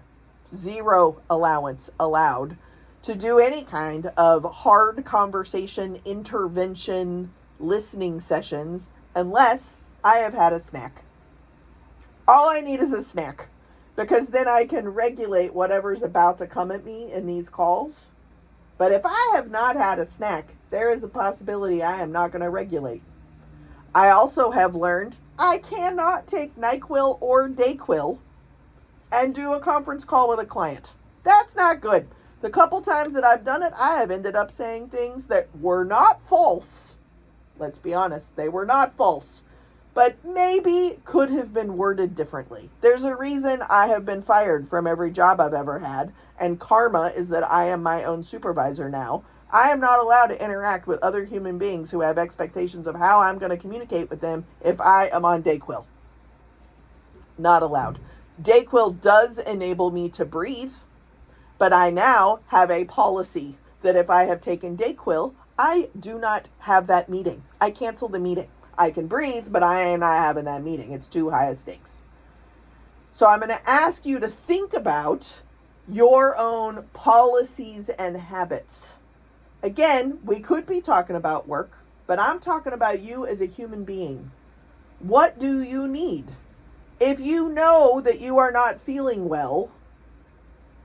zero allowance allowed, to do any kind of hard conversation, intervention, listening sessions unless I have had a snack. All I need is a snack, because then I can regulate whatever's about to come at me in these calls. But if I have not had a snack, there is a possibility I am not going to regulate. I also have learned I cannot take NyQuil or DayQuil and do a conference call with a client. That's not good. The couple times that I've done it, I have ended up saying things that were not false. Let's be honest, they were not false, but maybe could have been worded differently. There's a reason I have been fired from every job I've ever had, and karma is that I am my own supervisor now. I am not allowed to interact with other human beings who have expectations of how I'm going to communicate with them if I am on DayQuil. Not allowed. DayQuil does enable me to breathe, but I now have a policy that if I have taken DayQuil, I do not have that meeting. I cancel the meeting. I can breathe, but I am not having that meeting. It's too high a stakes. So I'm going to ask you to think about your own policies and habits. Again, we could be talking about work, but I'm talking about you as a human being. What do you need? If you know that you are not feeling well,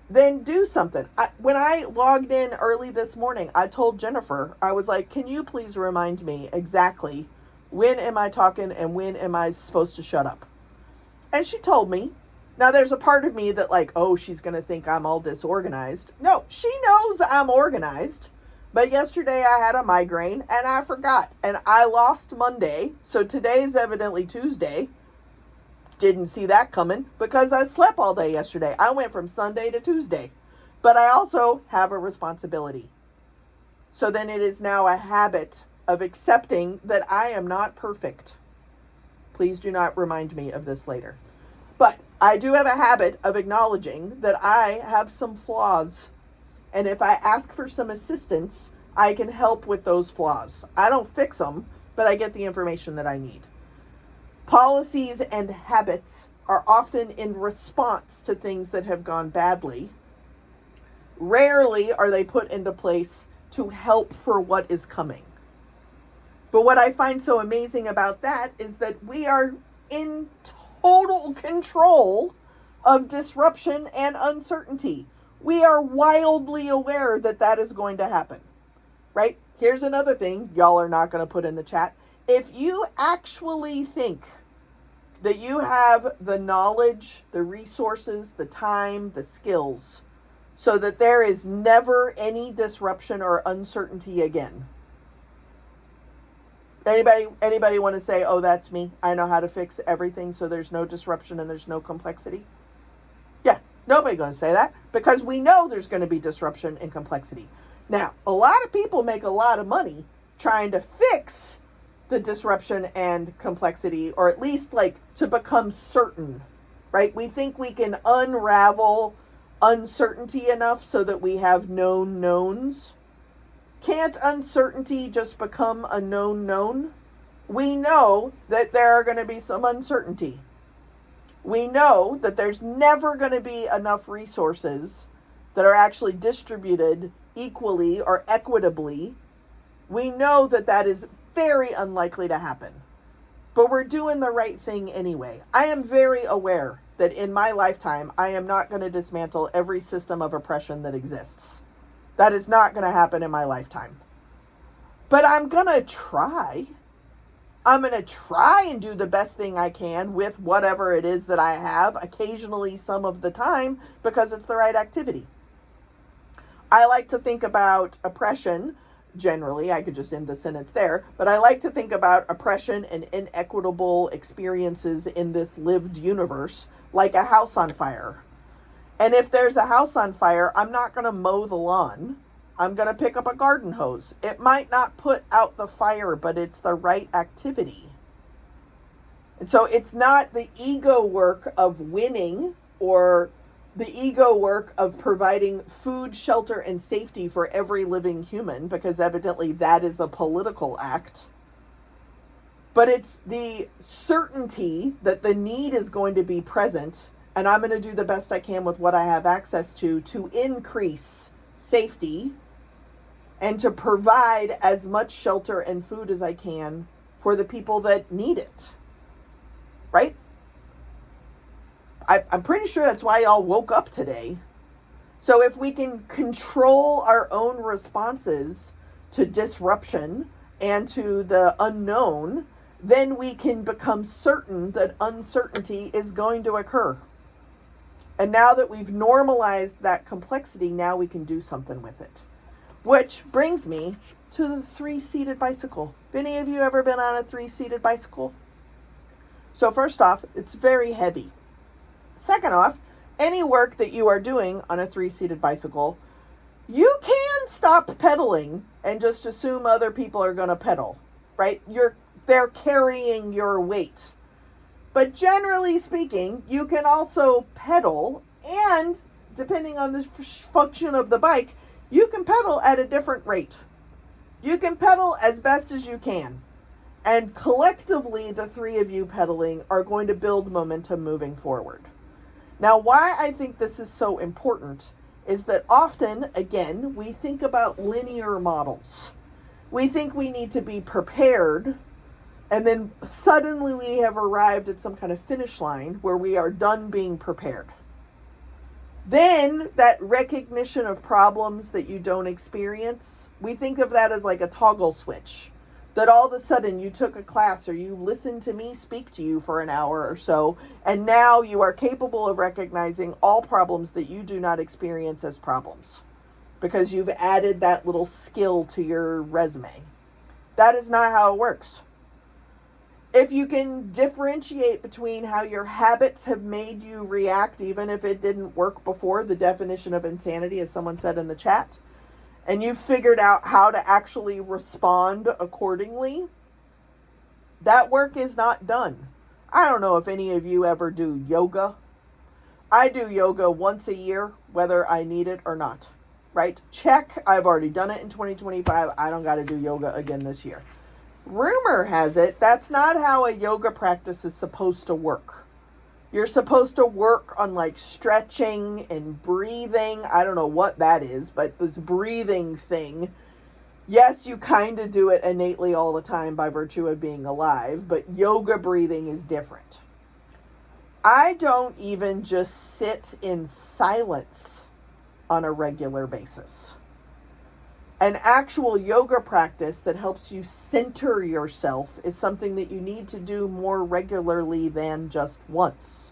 then do something. When I logged in early this morning, I told Jennifer, I was like, can you please remind me exactly when am I talking and when am I supposed to shut up? And she told me. Now there's a part of me that like, oh, she's going to think I'm all disorganized. No, she knows I'm organized. But yesterday I had a migraine and I forgot. And I lost Monday. So today's evidently Tuesday. Didn't see that coming because I slept all day yesterday. I went from Sunday to Tuesday. But I also have a responsibility. So then it is now a habit of accepting that I am not perfect. Please do not remind me of this later. But I do have a habit of acknowledging that I have some flaws. And if I ask for some assistance, I can help with those flaws. I don't fix them, but I get the information that I need. Policies and habits are often in response to things that have gone badly. Rarely are they put into place to help for what is coming. But what I find so amazing about that is that we are in total control of disruption and uncertainty. We are wildly aware that that is going to happen, right? Here's another thing y'all are not going to put in the chat. If you actually think that you have the knowledge, the resources, the time, the skills, so that there is never any disruption or uncertainty again. Anybody want to say, oh, that's me. I know how to fix everything so there's no disruption and there's no complexity? Yeah, nobody going to say that because we know there's going to be disruption and complexity. Now, a lot of people make a lot of money trying to fix the disruption and complexity, or at least like to become certain, right? We think we can unravel uncertainty enough so that we have known knowns. Can't uncertainty just become a known known? We know that there are going to be some uncertainty. We know that there's never going to be enough resources that are actually distributed equally or equitably. We know that that is very unlikely to happen. But we're doing the right thing anyway. I am very aware that in my lifetime, I am not going to dismantle every system of oppression that exists. That is not going to happen in my lifetime. But I'm going to try. I'm going to try and do the best thing I can with whatever it is that I have, occasionally some of the time, because it's the right activity. I like to think about oppression, generally, I could just end the sentence there, but I like to think about oppression and inequitable experiences in this lived universe like a house on fire. And if there's a house on fire, I'm not going to mow the lawn. I'm going to pick up a garden hose. It might not put out the fire, but it's the right activity. And so it's not the ego work of winning or the ego work of providing food, shelter, and safety for every living human, because evidently that is a political act. But it's the certainty that the need is going to be present, and I'm going to do the best I can with what I have access to increase safety and to provide as much shelter and food as I can for the people that need it. Right? I'm pretty sure that's why y'all woke up today. So if we can control our own responses to disruption and to the unknown, then we can become certain that uncertainty is going to occur. And now that we've normalized that complexity, now we can do something with it. Which brings me to the 3-seated bicycle. Have any of you ever been on a 3-seated bicycle? So first off, it's very heavy. Second off, any work that you are doing on a 3-seated bicycle, you can stop pedaling and just assume other people are going to pedal, right? They're carrying your weight. But generally speaking, you can also pedal, and depending on the function of the bike, you can pedal at a different rate. You can pedal as best as you can. And collectively, the 3 of you pedaling are going to build momentum moving forward. Now, why I think this is so important is that often, again, we think about linear models. We think we need to be prepared, and then suddenly we have arrived at some kind of finish line where we are done being prepared. Then that recognition of problems that you don't experience, we think of that as like a toggle switch. That all of a sudden you took a class or you listened to me speak to you for an hour or so, and now you are capable of recognizing all problems that you do not experience as problems because you've added that little skill to your resume. That is not how it works. If you can differentiate between how your habits have made you react, even if it didn't work before, the definition of insanity, as someone said in the chat, and you've figured out how to actually respond accordingly, that work is not done. I don't know if any of you ever do yoga. I do yoga once a year, whether I need it or not, right? Check. I've already done it in 2025. I don't got to do yoga again this year. Rumor has it that's not how a yoga practice is supposed to work. You're supposed to work on like stretching and breathing. I don't know what that is, but this breathing thing, yes, you kind of do it innately all the time by virtue of being alive, but yoga breathing is different. I don't even just sit in silence on a regular basis. An actual yoga practice that helps you center yourself is something that you need to do more regularly than just once.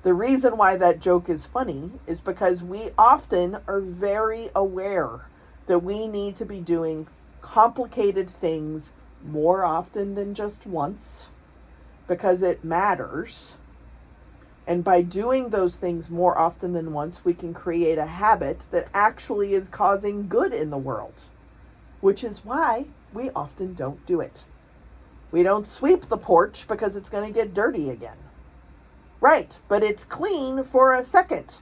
The reason why that joke is funny is because we often are very aware that we need to be doing complicated things more often than just once because it matters. And by doing those things more often than once, we can create a habit that actually is causing good in the world, which is why we often don't do it. We don't sweep the porch because it's going to get dirty again. Right, but it's clean for a second.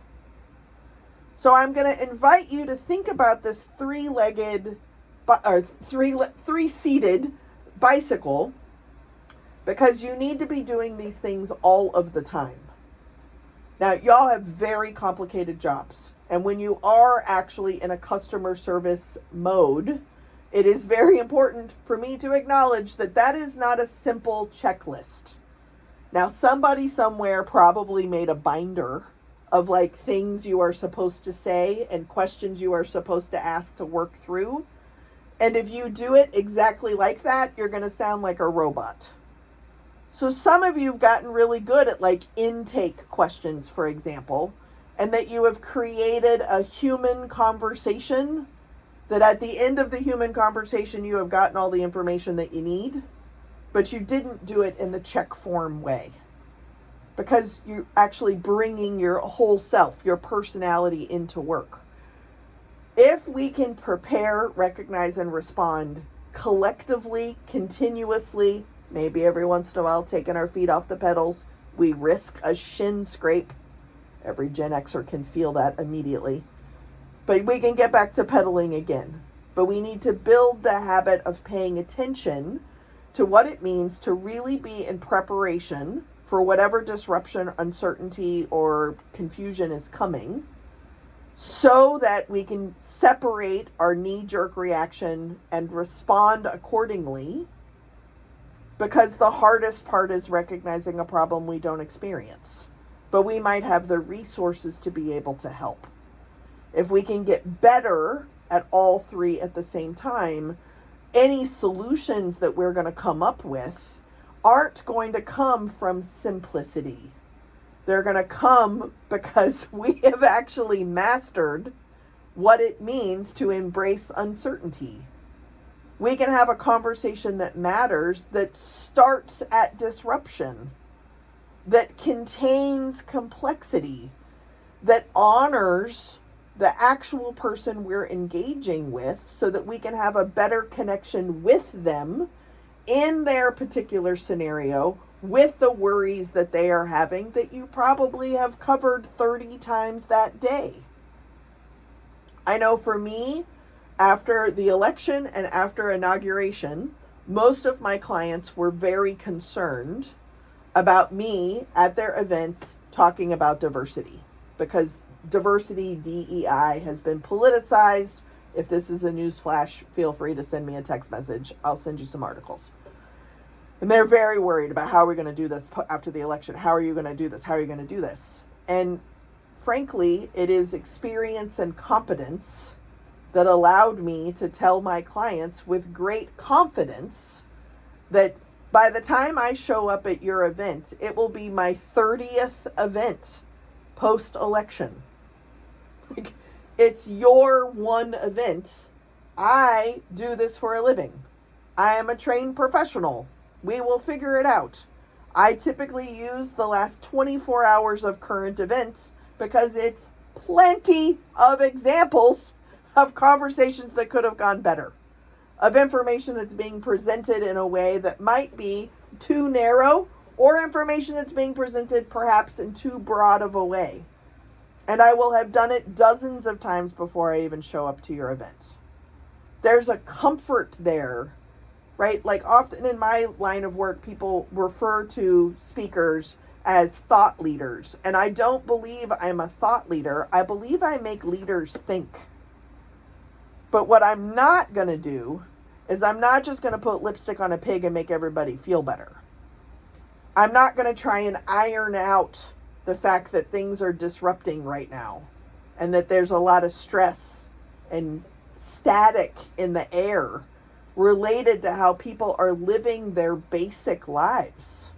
So I'm going to invite you to think about this three-seated bicycle because you need to be doing these things all of the time. Now, y'all have very complicated jobs. And when you are actually in a customer service mode, it is very important for me to acknowledge that that is not a simple checklist. Now, somebody somewhere probably made a binder of like things you are supposed to say and questions you are supposed to ask to work through. And if you do it exactly like that, you're going to sound like a robot. So some of you have gotten really good at like intake questions, for example, and that you have created a human conversation that at the end of the human conversation, you have gotten all the information that you need, but you didn't do it in the check form way because you're actually bringing your whole self, your personality into work. If we can prepare, recognize, and respond collectively, continuously, maybe every once in a while taking our feet off the pedals, we risk a shin scrape. Every Gen Xer can feel that immediately. But we can get back to pedaling again. But we need to build the habit of paying attention to what it means to really be in preparation for whatever disruption, uncertainty, or confusion is coming, so that we can separate our knee-jerk reaction and respond accordingly. Because the hardest part is recognizing a problem we don't experience. But we might have the resources to be able to help. if we can get better at all three at the same time, any solutions that we're going to come up with aren't going to come from simplicity. They're going to come because we have actually mastered what it means to embrace uncertainty. We can have a conversation that matters, that starts at disruption, that contains complexity, that honors the actual person we're engaging with so that we can have a better connection with them in their particular scenario with the worries that they are having that you probably have covered 30 times that day. I know for me, after the election and after inauguration, most of my clients were very concerned about me at their events talking about diversity, because diversity, DEI, has been politicized. If this is a news flash, feel free to send me a text message. I'll send you some articles. And they're very worried about how we're going to do this after the election. How are you going to do this? How are you going to do this? And frankly, it is experience and competence that allowed me to tell my clients with great confidence that by the time I show up at your event, it will be my 30th event post-election. It's your one event. I do this for a living. I am a trained professional. We will figure it out. I typically use the last 24 hours of current events because it's plenty of examples of conversations that could have gone better, of information that's being presented in a way that might be too narrow, or information that's being presented perhaps in too broad of a way. And I will have done it dozens of times before I even show up to your event. There's a comfort there, right? Like often in my line of work, people refer to speakers as thought leaders. And I don't believe I'm a thought leader. I believe I make leaders think. But what I'm not going to do is I'm not just going to put lipstick on a pig and make everybody feel better. I'm not going to try and iron out the fact that things are disrupting right now and that there's a lot of stress and static in the air related to how people are living their basic lives.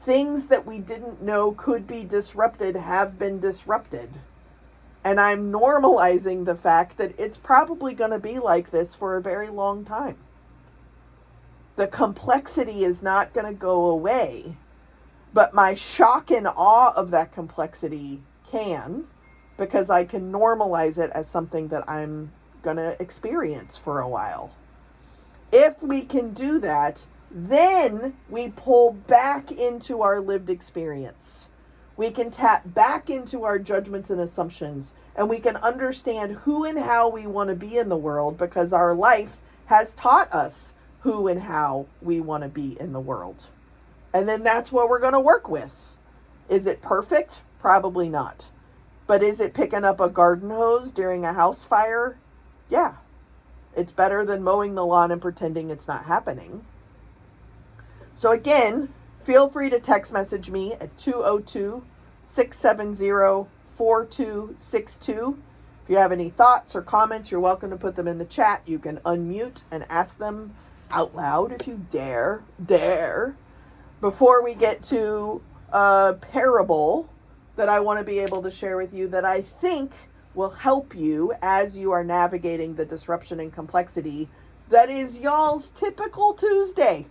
Things that we didn't know could be disrupted have been disrupted. And I'm normalizing the fact that it's probably going to be like this for a very long time. The complexity is not going to go away, but my shock and awe of that complexity can, because I can normalize it as something that I'm going to experience for a while. If we can do that, then we pull back into our lived experience. We can tap back into our judgments and assumptions, and we can understand who and how we want to be in the world, because our life has taught us who and how we want to be in the world. And then that's what we're going to work with. Is it perfect? Probably not. But is it picking up a garden hose during a house fire? Yeah. It's better than mowing the lawn and pretending it's not happening. So again, feel free to text message me at 202-670-4262. If you have any thoughts or comments, you're welcome to put them in the chat. You can unmute and ask them out loud if you dare. Before we get to a parable that I want to be able to share with you that I think will help you as you are navigating the disruption and complexity that is y'all's typical Tuesday.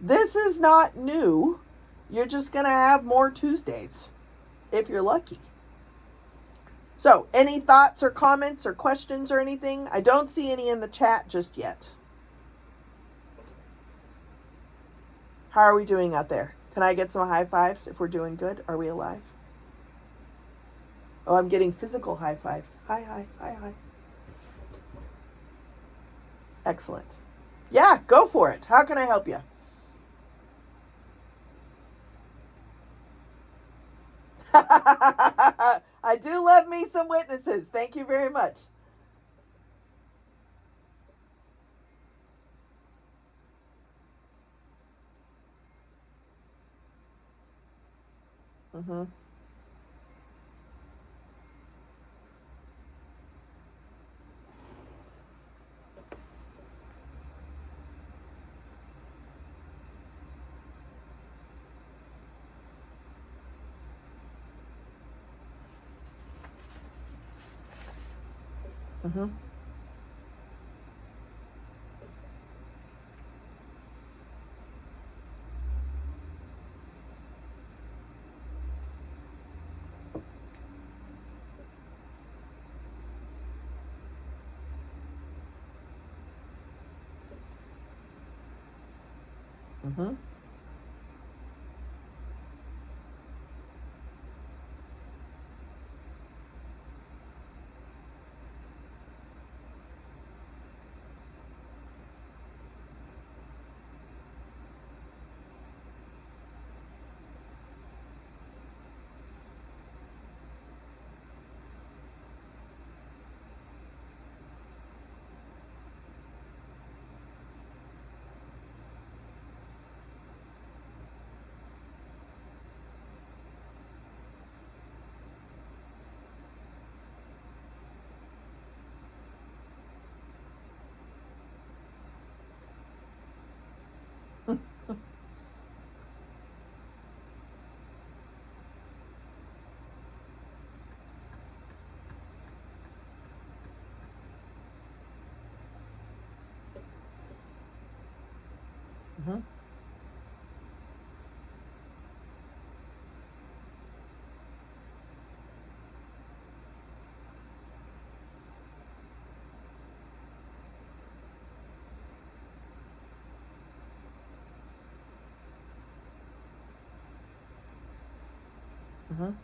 This is not new. You're just going to have more Tuesdays if you're lucky. So, any thoughts or comments or questions or anything? I don't see any in the chat just yet. How are we doing out there? Can I get some high fives if we're doing good? Are we alive? Oh, I'm getting physical high fives. Hi. Excellent. Yeah, go for it. How can I help you? I do love me some witnesses. Thank you very much. Mm-hmm. Mm-hmm. Mm-hmm. Mm-hmm. 100%.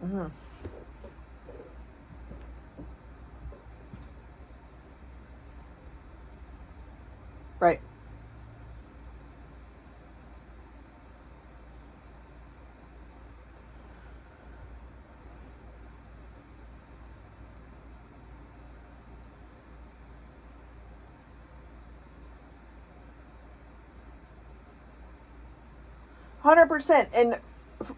Mm-hmm. Right. 100%. And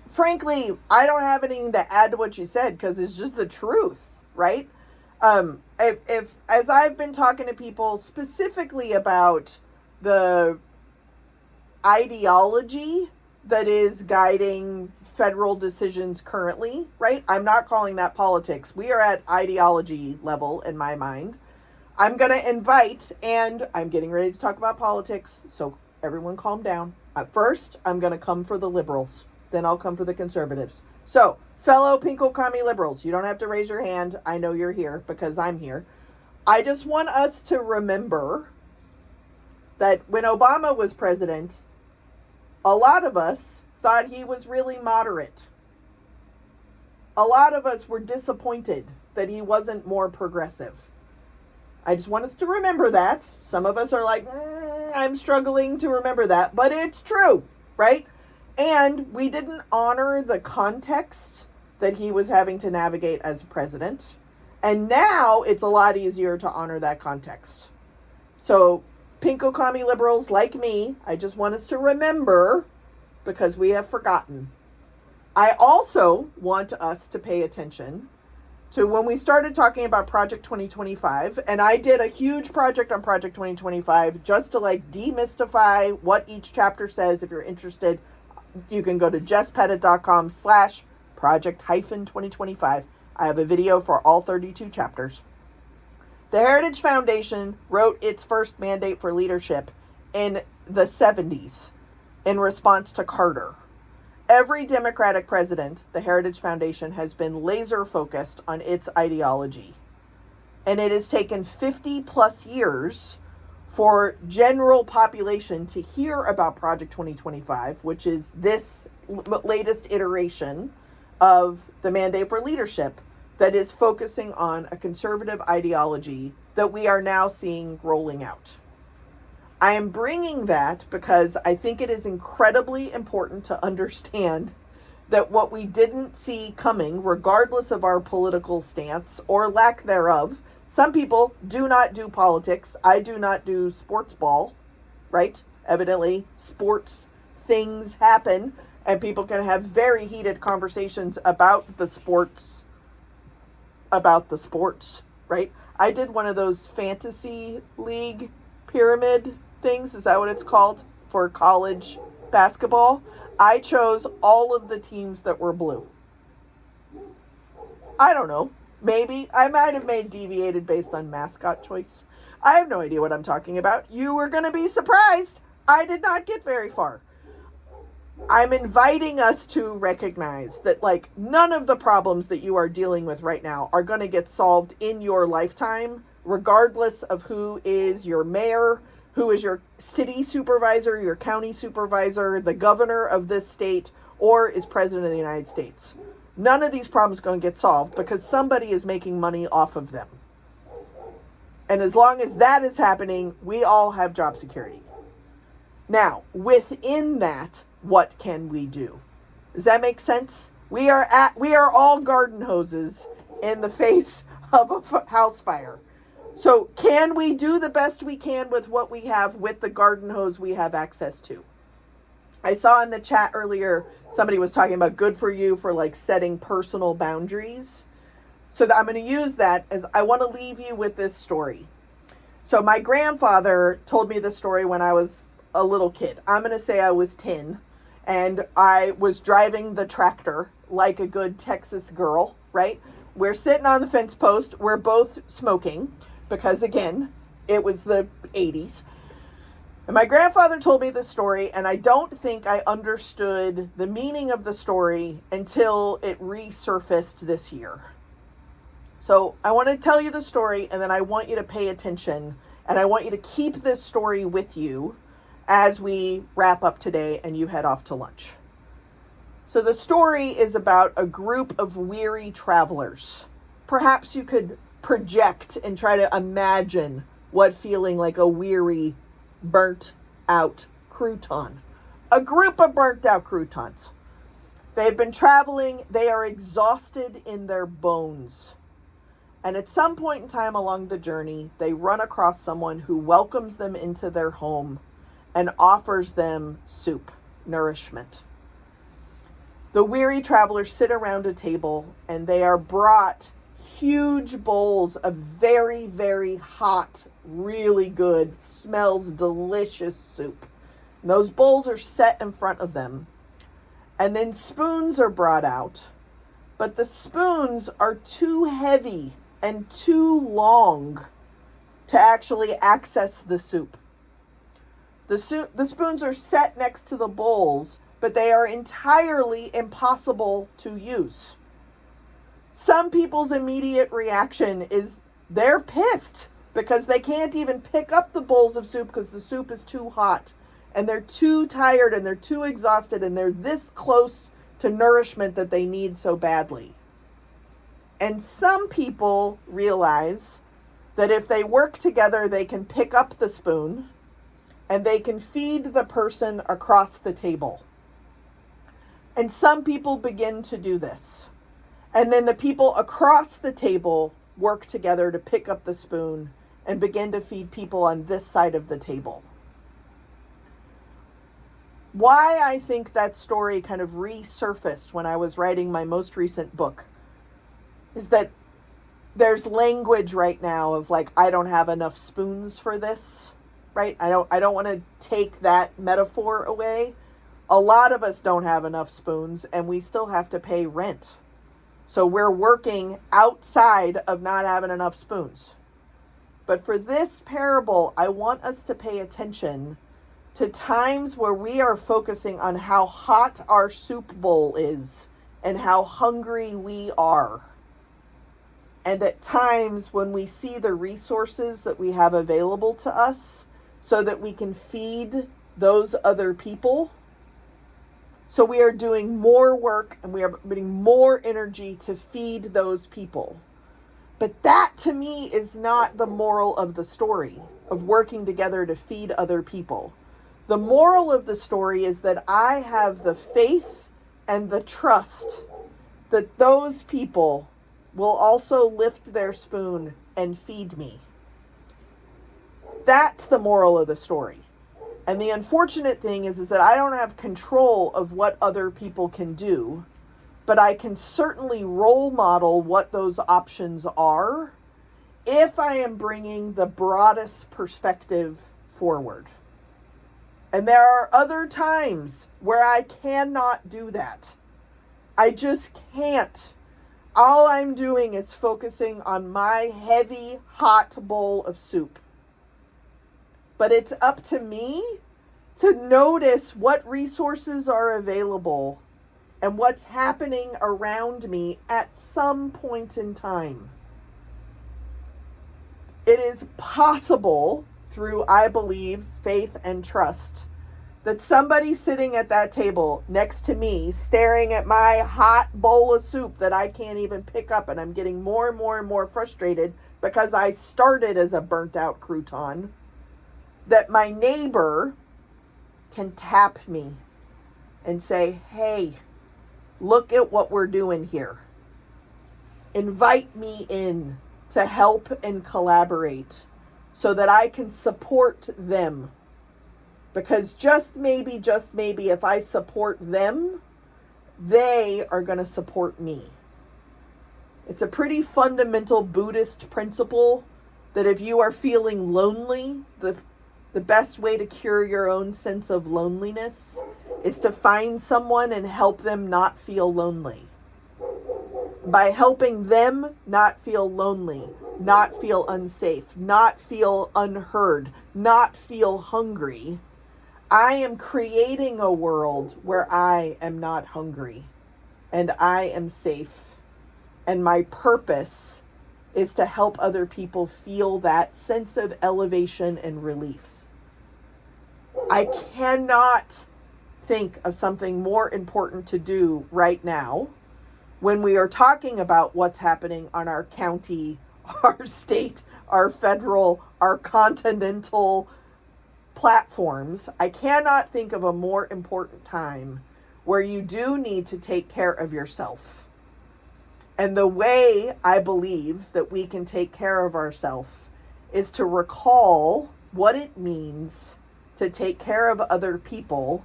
frankly, I don't have anything to add to what you said because it's just the truth, right? If as I've been talking to people specifically about the ideology that is guiding federal decisions currently, right? I'm not calling that politics. We are at ideology level in my mind. I'm going to invite, and I'm getting ready to talk about politics, so everyone calm down. At first, I'm going to come for the liberals, then I'll come for the conservatives. So, fellow Pinko Commie liberals, you don't have to raise your hand. I know you're here because I'm here. I just want us to remember that when Obama was president, a lot of us thought he was really moderate. A lot of us were disappointed that he wasn't more progressive. I just want us to remember that. Some of us are like, I'm struggling to remember that, but it's true, right? And we didn't honor the context that he was having to navigate as president. And now it's a lot easier to honor that context. So, Pinko Commie liberals like me, I just want us to remember because we have forgotten. I also want us to pay attention to when we started talking about Project 2025, and I did a huge project on Project 2025 just to like demystify what each chapter says. If you're interested, you can go to jesspettit.com/project-2025. I have a video for all 32 chapters. The Heritage Foundation wrote its first mandate for leadership in the 70s in response to Carter. Every Democratic president, the Heritage Foundation has been laser focused on its ideology. And it has taken 50 plus years for general population to hear about Project 2025, which is this latest iteration of the mandate for leadership that is focusing on a conservative ideology that we are now seeing rolling out. I am bringing that because I think it is incredibly important to understand that what we didn't see coming, regardless of our political stance or lack thereof, some people do not do politics. I do not do sports ball, right? Evidently, sports things happen and people can have very heated conversations about the sports, right? I did one of those fantasy league pyramid things. Is that what it's called? For college basketball. I chose all of the teams that were blue. I don't know. Maybe I might have made deviated based on mascot choice. I have no idea what I'm talking about. You were going to be surprised. I did not get very far. I'm inviting us to recognize that, like, none of the problems that you are dealing with right now are going to get solved in your lifetime, regardless of who is your mayor, who is your city supervisor, your county supervisor, the governor of this state, or is president of the United States. None of these problems are going to get solved because somebody is making money off of them. And as long as that is happening, we all have job security. Now, within that, what can we do? Does that make sense? We are all garden hoses in the face of a house fire. So can we do the best we can with what we have with the garden hose we have access to? I saw in the chat earlier, somebody was talking about good for you for like setting personal boundaries. So I'm going to use that as I want to leave you with this story. So my grandfather told me this story when I was a little kid. I'm going to say I was 10 and I was driving the tractor like a good Texas girl, right? We're sitting on the fence post. We're both smoking because, again, it was the 80s. And my grandfather told me this story, and I don't think I understood the meaning of the story until it resurfaced this year. So I want to tell you the story, and then I want you to pay attention, and I want you to keep this story with you as we wrap up today and you head off to lunch. So the story is about a group of weary travelers. Perhaps you could project and try to imagine what feeling like a weary, burnt out crouton. A group of burnt out croutons. They've been traveling. They are exhausted in their bones. And at some point in time along the journey, they run across someone who welcomes them into their home and offers them soup, nourishment. The weary travelers sit around a table and they are brought huge bowls of very, very hot, really good, smells delicious soup. And those bowls are set in front of them. And then spoons are brought out, but the spoons are too heavy and too long to actually access the soup. The spoons are set next to the bowls, but they are entirely impossible to use. Some people's immediate reaction is they're pissed because they can't even pick up the bowls of soup because the soup is too hot and they're too tired and they're too exhausted and they're this close to nourishment that they need so badly. And some people realize that if they work together, they can pick up the spoon and they can feed the person across the table. And some people begin to do this. And then the people across the table work together to pick up the spoon and begin to feed people on this side of the table. Why I think that story kind of resurfaced when I was writing my most recent book is that there's language right now of like, I don't have enough spoons for this, right? I don't want to take that metaphor away. A lot of us don't have enough spoons and we still have to pay rent. So we're working outside of not having enough spoons. But for this parable, I want us to pay attention to times where we are focusing on how hot our soup bowl is and how hungry we are. And at times when we see the resources that we have available to us so that we can feed those other people. So we are doing more work and we are putting more energy to feed those people. But that to me is not the moral of the story of working together to feed other people. The moral of the story is that I have the faith and the trust that those people will also lift their spoon and feed me. That's the moral of the story. And the unfortunate thing is that I don't have control of what other people can do, but I can certainly role model what those options are if I am bringing the broadest perspective forward. And there are other times where I cannot do that. I just can't. All I'm doing is focusing on my heavy, hot bowl of soup. But it's up to me to notice what resources are available and what's happening around me at some point in time. It is possible through, I believe, faith and trust, that somebody sitting at that table next to me, staring at my hot bowl of soup that I can't even pick up, and I'm getting more and more and more frustrated because I started as a burnt out crouton, that my neighbor can tap me and say, hey, look at what we're doing here. Invite me in to help and collaborate so that I can support them. Because just maybe, if I support them, they are going to support me. It's a pretty fundamental Buddhist principle that if you are feeling lonely, the best way to cure your own sense of loneliness is to find someone and help them not feel lonely. By helping them not feel lonely, not feel unsafe, not feel unheard, not feel hungry, I am creating a world where I am not hungry and I am safe. And my purpose is to help other people feel that sense of elevation and relief. I cannot think of something more important to do right now when we are talking about what's happening on our county, our state, our federal, our continental platforms. I cannot think of a more important time where you do need to take care of yourself. And the way I believe that we can take care of ourselves is to recall what it means to take care of other people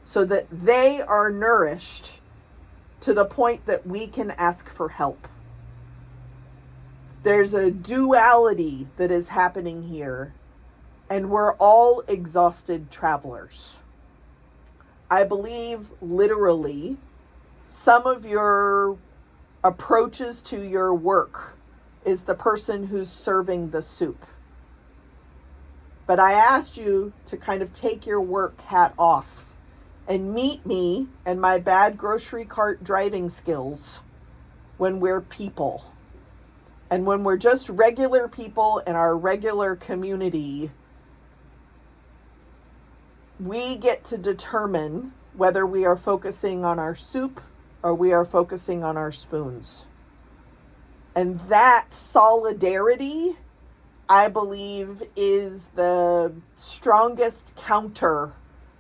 so that they are nourished to the point that we can ask for help. There's a duality that is happening here, and we're all exhausted travelers. I believe literally some of your approaches to your work is the person who's serving the soup. But I asked you to kind of take your work hat off and meet me and my bad grocery cart driving skills when we're people. And when we're just regular people in our regular community, we get to determine whether we are focusing on our soup or we are focusing on our spoons. And that solidarity, I believe, is the strongest counter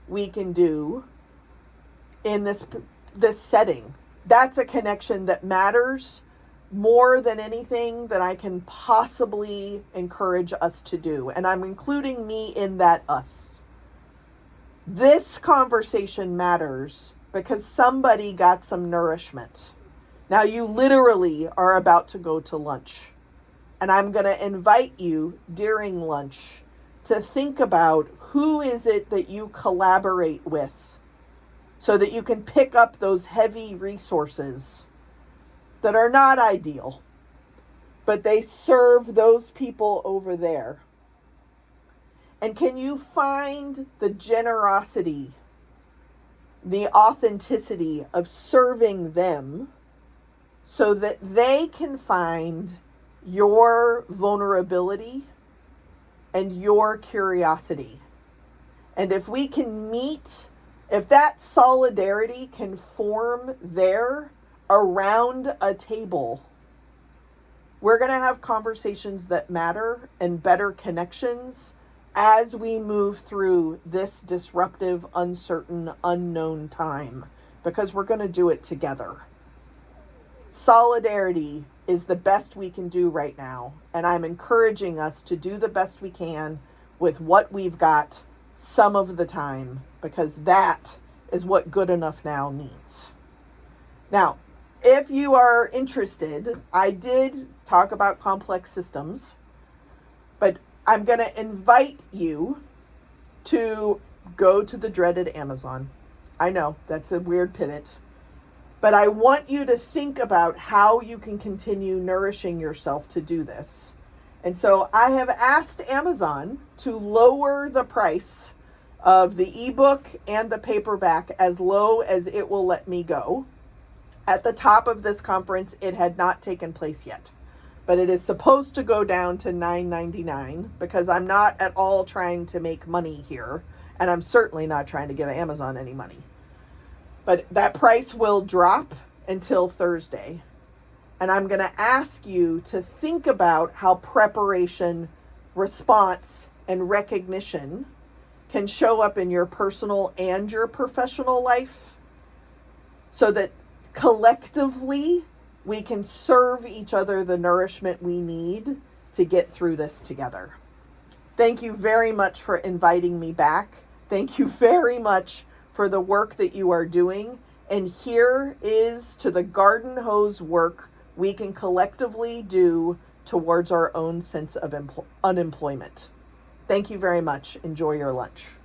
we can do in this setting. That's a connection that matters more than anything that I can possibly encourage us to do. And I'm including me in that us. This conversation matters because somebody got some nourishment. Now you literally are about to go to lunch. And I'm going to invite you during lunch to think about who is it that you collaborate with so that you can pick up those heavy resources that are not ideal, but they serve those people over there. And can you find the generosity, the authenticity of serving them so that they can find your vulnerability and your curiosity? And if we can meet, if that solidarity can form there around a table, we're going to have conversations that matter and better connections as we move through this disruptive, uncertain, unknown time. because we're going to do it together. Solidarity is the best we can do right now, and I'm encouraging us to do the best we can with what we've got some of the time, because that is what good enough now means. Now, if you are interested, I did talk about complex systems, but I'm going to invite you to go to the dreaded Amazon. I know that's a weird pivot, but I want you to think about how you can continue nourishing yourself to do this. And so I have asked Amazon to lower the price of the ebook and the paperback as low as it will let me go. At the top of this conference, it had not taken place yet, but it is supposed to go down to $9.99 because I'm not at all trying to make money here, and I'm certainly not trying to give Amazon any money. But that price will drop until Thursday, and I'm going to ask you to think about how preparation, response, and recognition can show up in your personal and your professional life so that collectively we can serve each other the nourishment we need to get through this together. Thank you very much for inviting me back. Thank you very much for the work that you are doing. And here is to the garden hose work we can collectively do towards our own sense of unemployment. Thank you very much. Enjoy your lunch.